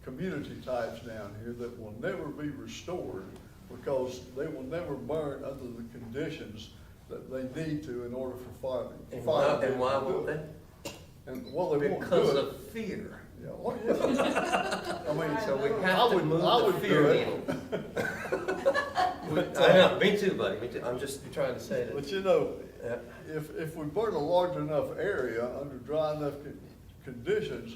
community types down here that will never be restored because they will never burn under the conditions that they need to in order for fire. And fire why to do won't it. they? And, well, they won't Because do it. of fear. Yeah, well, yeah. I mean, So we I have to would- move I the would fear do needle. it. I know, me too, buddy, me too. I'm just trying to say But that. you know, Yeah. if we burn a large enough area under dry enough conditions,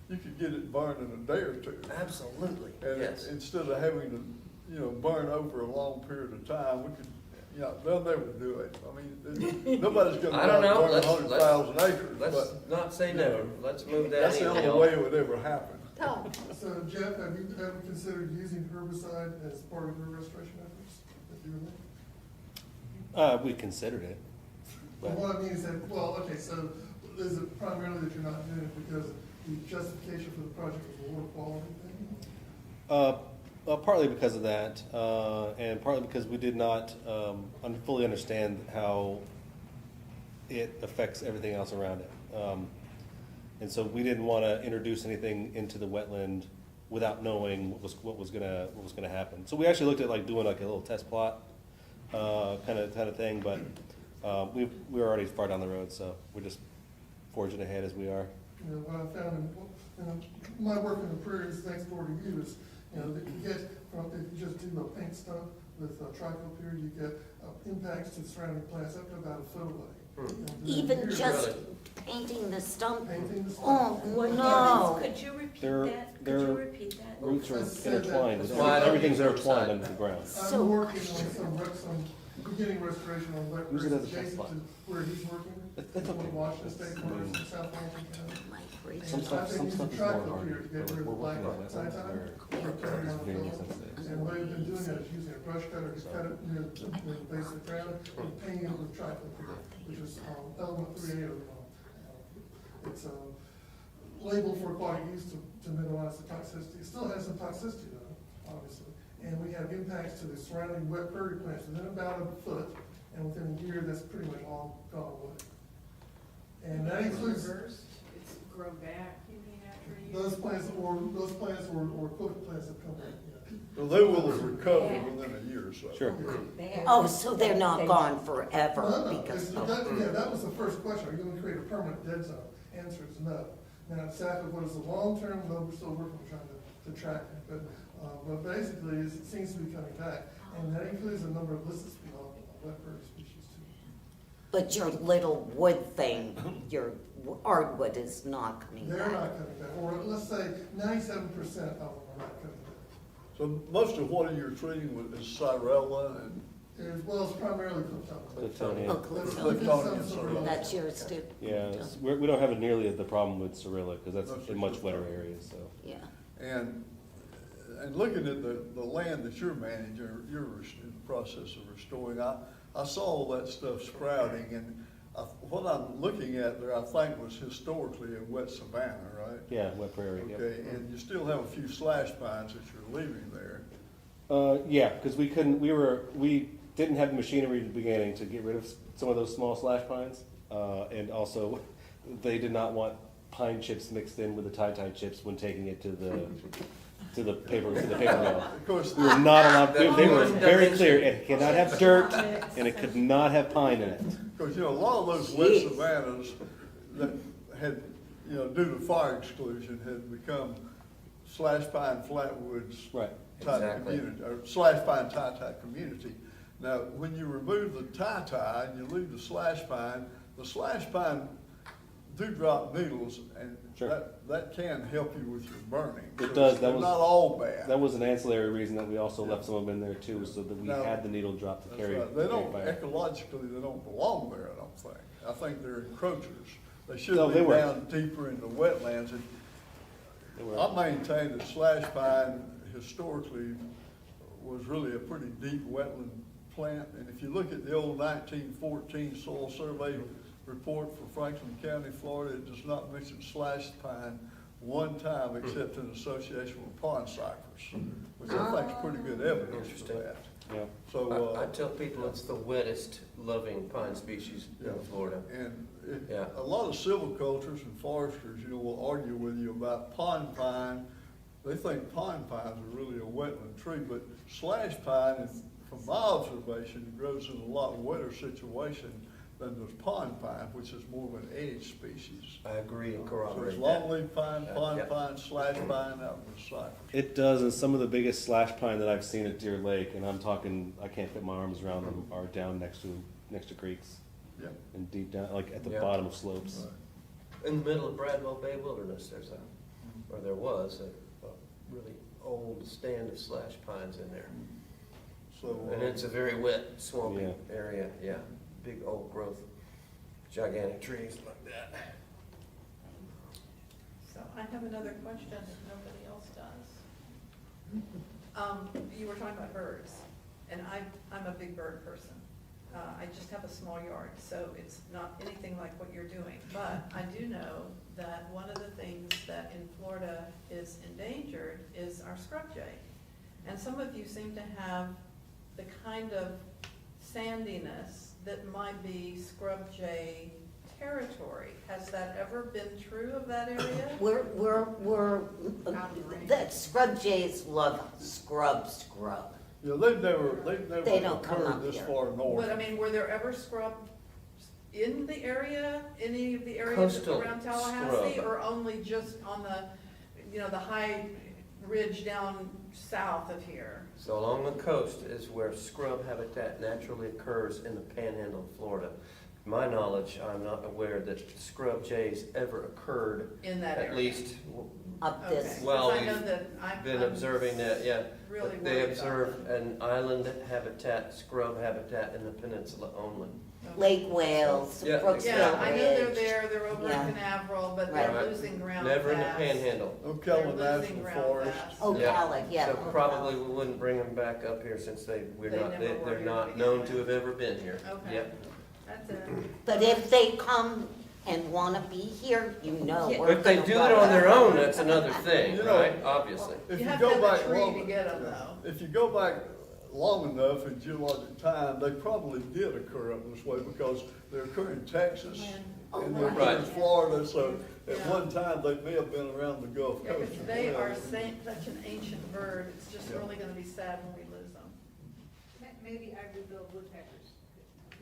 you could get it burned in a day or two. Absolutely, And yes. instead of having to, you know, burn over a long period of time, we could, you know, they'll never do it. I mean, nobody's gonna I don't know. burn Let's- 100,000 acres, Let's but not say never. Let's move that that's the needle, only y'all. way it would ever happen. Tom, So Jeff, have you ever considered using herbicide as part of your restoration efforts that you were making? We considered it. Well, what I mean is that, well, okay, so is it primarily that you're not doing it because the justification for the project was a water quality thing? Partly because of that, and partly because we did not fully understand how it affects everything else around it. And so we didn't want to introduce anything into the wetland without knowing what was gonna happen. So we actually looked at like doing like a little test plot kind of thing, but we're already far down the road, so we're just forging ahead as we are. You know, what I found in my work in the prairies next door to you is, you know, that you get from, if you just do a paint stump with triclopyr, you get impacts to the surrounding plants up to about a foot away. You know, Even here, just painting the stump? painting the Oh, stump. no. Could you repeat They're- that? they're- Could you repeat that? Roots are intertwined, That's why I don't everything's use intertwined roadside. under the ground. So- I'm working on some beginning restoration on wet Use it prairies as a test adjacent spot. to where he's working. That's okay. In Washington State Forest in South Washington County. My gracious. Some stuff is more harder, to get rid of the we're black working on that, tie that's tie, where or carrying on the very field. sensitive. And the way we've been doing that is using a brush cutter to cut it near the base of the ground and painting it with triclopyr, which is element 3A. It's labeled for aquatic use to minimize the toxicity. It still has some toxicity though, obviously. And we have impacts to the surrounding wet prairie plants within about a foot, and within a year, that's pretty much all gone away. And that includes It's grow back, you mean, after you? those plants or equivalent plants that come in, yeah. Well, they will have recovered within a year or so. Sure. Oh, so they're not gone forever No, because, yeah, that was the first question, are you gonna create a permanent dead zone? Answer is no. Now, exactly what is the long term, though, we're still working on trying to track it, but basically, it seems to be coming back, and that includes a number of listed wet prairie species too. but your little wood thing, your hardwood is not coming They're back. not coming back, or let's say 97% of them are not coming back. So most of what you're treating with is Cyrella and As well as primarily Clifton. Clifton, Oh, yeah. Clifton. That's yours too? Yeah, we don't have nearly the problem with Cirilla, because that's That's in much wetter areas, so. Yeah. And looking at the land that you're managing, you're in the process of restoring, I saw all that stuff sprouting, and what I'm looking at there, I think was historically a wet savanna, right? Yeah, wet prairie, yeah. Okay, and you still have a few slash pines that you're leaving there. Yeah, because we didn't have the machinery at the beginning to get rid of some of those small slash pines. And also, they did not want pine chips mixed in with the tie chips when taking it to the paper mill. Of course, We were not allowed, they were very clear, it cannot have dirt, and it could not have pine in it. because, you know, a lot of those wet Jeez. savannas that had, you know, due to fire exclusion, had become slash pine flatwoods Right. type Exactly. community, or slash pine tie type community. Now, when you remove the tie and you leave the slash pine do drop needles, and Sure. that can help you with your burning. It So does. That they're was- not all bad. That was an ancillary reason that we also left some of them in there too, so that we Now, had the needle drop to That's carry. right. They don't, carry fire. ecologically, they don't belong there, I don't think. I think they're encroachers. They should No, be they were. down deeper into wetlands. And They were- I maintain that slash pine historically was really a pretty deep wetland plant. And if you look at the old 1914 soil survey report for Franklin County, Florida, it does not mention slash pine one time except in association with pond cypress, which I think is pretty good evidence for Interesting. that. Yeah. So, I tell people it's the wettest loving pine species Yeah. in Florida. And Yeah. a lot of silvicultures and foresters, you know, will argue with you about pond pine. They think pond pines are really a wetland tree, but slash pine, from my observation, grows in a lot wetter situation than does pond pine, which is more of an edge species. I agree and So corroborate it's that. longleaf pine, pond Yeah. pine, slash pine, out in the cypress. It does, and some of the biggest slash pine that I've seen at Deer Lake, and I'm talking, I can't fit my arms around them, are down next to creeks Yeah. and deep down, like at the Yeah. bottom of slopes. Right. In the middle of Bradwell Bay Wilderness, or there was a really old stand of slash pines in there. So, And it's a very wet, swampy Yeah. area, yeah. Big old growth, gigantic trees like that. So I have another question if nobody else does. You were talking about birds, and I'm a big bird person. I just have a small yard, so it's not anything like what you're doing. But I do know that one of the things that in Florida is endangered is our scrub jay. And some of you seem to have the kind of sandiness that might be scrub jay territory. Has that ever been true of that area? The scrub jays love scrub. Yeah, they've never They don't come occurred up this here. far north. But I mean, were there ever scrub in the area, any of the areas Coastal around Tallahassee? scrub. Or only just on the, the high ridge down south of here? So along the coast is where scrub habitat naturally occurs in the panhandle of Florida. To my knowledge, I'm not aware that scrub jays ever occurred, In that area? at least, Up Okay, this, 'cause well, I know we've that I'm been observing that, yeah. really But they worried about observe that. an island habitat, scrub habitat in the peninsula only. Lake Wales, Yeah, Brooksville Yeah, I know they're Ridge. there, they're over Yeah. in Canaveral, but Right. they're losing ground Never in the fast. panhandle. Ocala They're losing National ground Forest. fast. Oh, Yeah. Ocala, yeah. So Ocala. probably we wouldn't bring them back up here since They they're never were here to not begin known with. to have ever been here. Okay. Yep. That's it. But if they come and wanna be here, you know, Yeah. we're If they gonna do it welcome on their them. own, that's another thing, You know- right? Obviously. If You you have go to have a back tree long, to get 'em, though. if you go back long enough in geologic time, they probably did occur up this way because they occur in Texas and they occur Right. in Florida, so at Yeah. one time they may have been around the Gulf Yeah, Coast. because they as are well. such an ancient bird, it's just Yeah. really gonna be sad when we lose them. Maybe ivory-billed woodpeckers.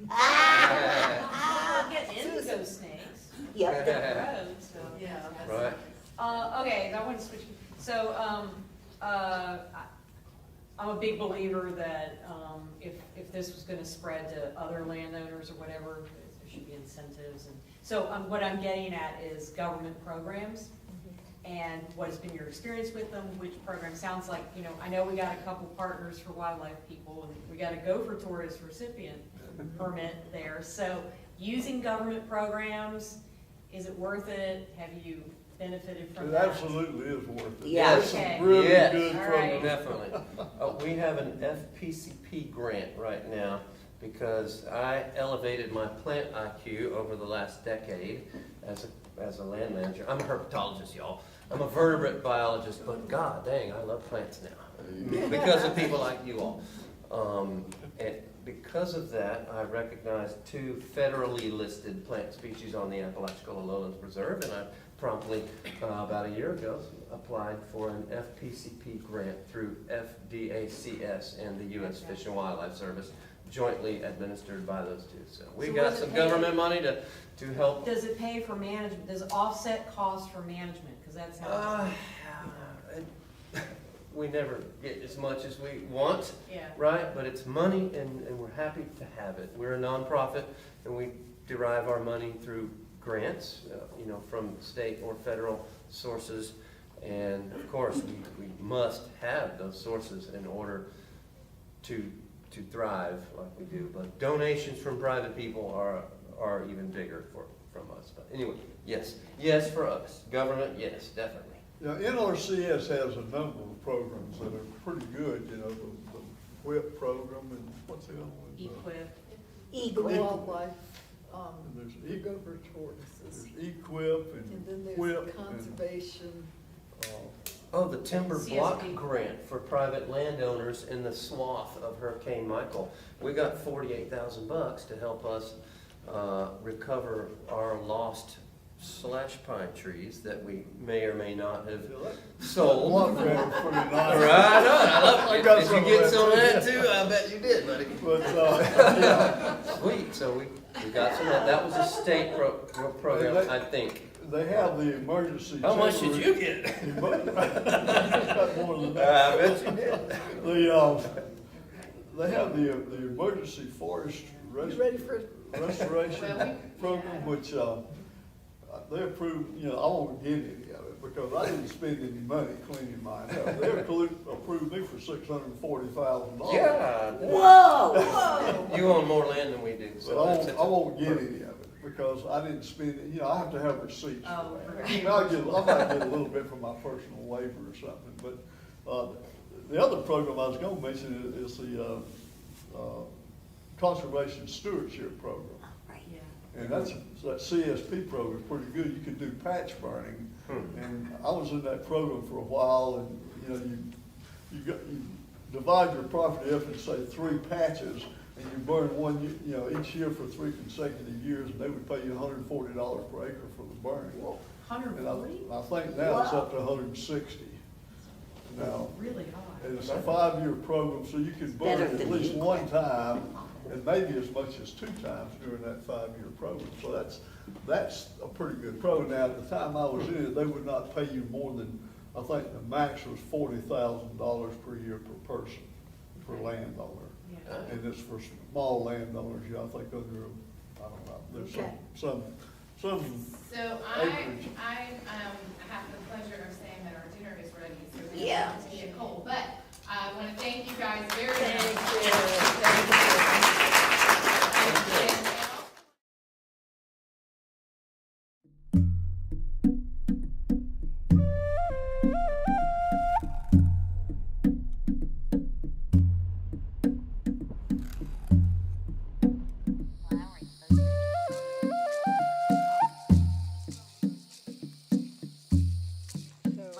Ah! We'll get indigo snakes Yep, down the road, so. Yeah, that's. Right. Okay, I want to switch. So, I'm a big believer that, if this was gonna spread to other landowners or whatever, there should be incentives. And so, what I'm getting at is government programs. And what has been your experience with them, which program sounds like, I know we got a couple partners for wildlife people, and we got a gopher tourist recipient permit there. So, using government programs, is it worth it? Have you benefited from It that? absolutely is worth it. Yeah. There's Okay. some really Yes. good All right. programs. Definitely. We have an FPCP grant right now because I elevated my plant IQ over the last decade as a land manager. I'm a herpetologist, y'all. I'm a vertebrate biologist, but god dang, I love plants now because of people like you all. And because of that, I recognized 2 federally listed plant species on the Apalachicola Lowlands Reserve, and I promptly, about a year ago, applied for an FPCP grant through FDACS and the U.S. Fish and Wildlife Service, jointly administered by those 2. So we So got was it some paid? government money to help. Does it pay for management? Does it offset costs for management? Because that's how. We never get as much as we want, Yeah. right? But it's money, and we're happy to have it. We're a nonprofit, and we derive our money through grants, from state or federal sources. And of course, we must have those sources in order to thrive like we do. But donations from private people are even bigger from us. But anyway, yes for us. Government, yes, definitely. Yeah, NRCS has a number of programs that are pretty good, the WHIP program and what's the other one? Equip. The Equip. wildlife, There's gopher tortoises, There's EQIP and and then WHIP. there's conservation. Oh, the timber block CSP. grant for private landowners in the swath of Hurricane Michael. We got $48,000 to help us recover our lost slash pine trees that we may or may not have sold. Block grant was pretty nice. Right on, I love I it. got Did some you of get that some of too. that too? I bet you did, buddy. But, yeah, Sweet, so we got some of that. That was a state program, I think. they have the emergency. How much did you get? Got more than I that. bet you did. They have the emergency forest You ready for, restoration program, which, they approved, I won't get any of it because I didn't spend any money cleaning mine up. They approved me for $640,000. Yeah. Whoa, whoa. You own more land than we do, But so that's. I won't get any of it because I didn't spend it, I have to have receipts Oh, for that. right. I might get a little bit from my personal waiver or something, but, the other program I was gonna mention is the, Conservation Stewardship Program. Right. Yeah. And that CSP program is pretty good. You can do patch burning. And I was in that program for a while and, you divide your property up in, say, 3 patches and you burn one, each year for 3 consecutive years and they would pay you $140 per acre for the burning. And 140? I think now it's up to 160. Now, Really high. and it's a 5-year program, so you can book Better it at than least me. one time, and maybe as much as 2 times during that 5-year program. So that's a pretty good program. Now, at the time I was in it, they would not pay you more than, I think the max was $40,000 per year per person, per landowner. Yeah. And it's for small landowners, I think under, I don't know, there's Okay. some So acreage. I have the pleasure of saying that our dinner is ready, so we Yeah. don't want it to get cold. But I want to thank you guys very much. Thank you. And now-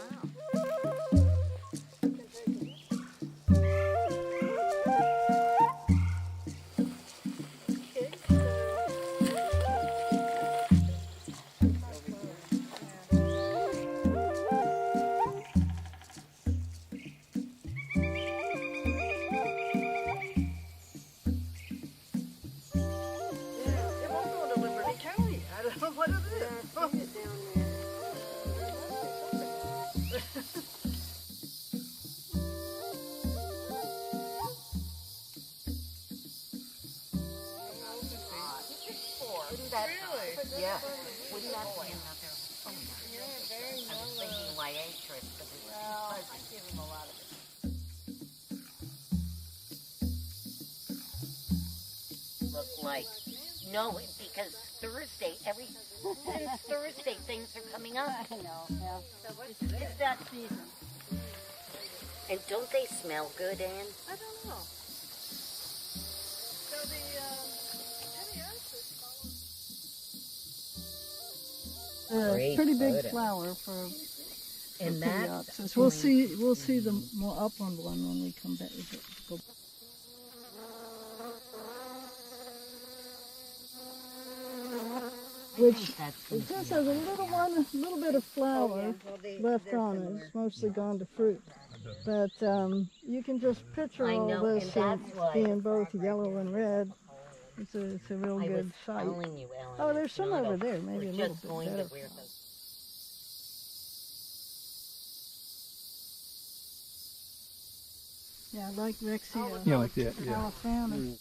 Yeah. Wouldn't that be another? Oh, no. I was thinking my actress, but it's too fuzzy. I give him a lot of it. Look like, no, because Thursday, since Thursday, things are coming up. I know, yeah. It's that season. And don't they smell good, Ann? I don't know. So Great pretty big photo. flower for And that, Coreopsis. We'll see the more upland one when we come back. Go. Which it just has a little bit of flower left on it. It's mostly gone to fruit. But you can just picture I all know, this and that's why- being both yellow and red. It's a real I was good sight. telling you, Ellen. Oh, there's it's some not over a- there, maybe we're a little just bit going better. to wear those. Yeah, I like Rexia. Yeah, like that, yeah. Alfana.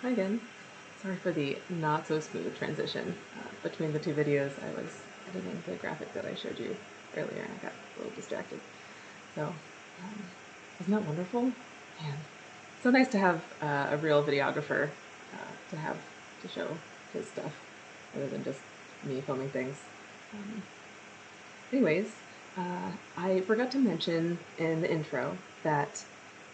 Hi again. Sorry for the not so smooth transition between the two videos. I was editing the graphic that I showed you earlier and I got a little distracted. So, isn't that wonderful? Man, so nice to have a real videographer to show his stuff rather than just me filming things. Anyways, I forgot to mention in the intro that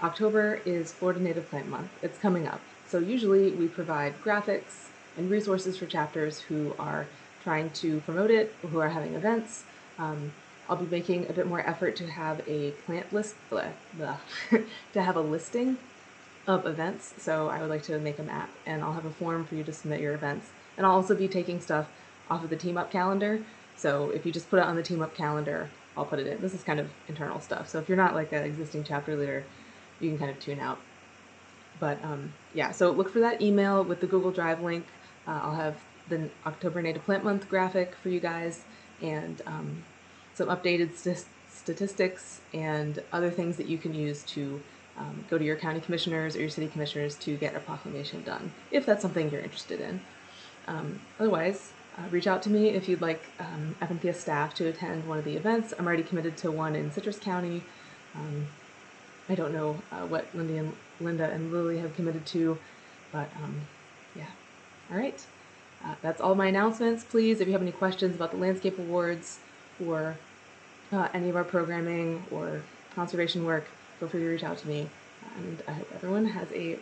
October is Florida Native Plant Month. It's coming up. So usually we provide graphics and resources for chapters who are trying to promote it or who are having events. I'll be making a bit more effort to have a plant list, to have a listing of events. So I would like to make a map, and I'll have a form for you to submit your events. And I'll also be taking stuff off of the Team Up calendar. So if you just put it on the Team Up calendar, I'll put it in. This is kind of internal stuff. So if you're not like an existing chapter leader, you can kind of tune out. But yeah, so look for that email with the Google Drive link. I'll have the October Native Plant Month graphic for you guys, and some updated statistics and other things that you can use to go to your county commissioners or your city commissioners to get a proclamation done, if that's something you're interested in. Otherwise, reach out to me if you'd like FNPS staff to attend one of the events. I'm already committed to one in Citrus County. I don't know what Linda and Lily have committed to, but yeah. All right. That's all my announcements. Please, if you have any questions about the landscape awards or any of our programming or conservation work, feel free to reach out to me. And I hope everyone has a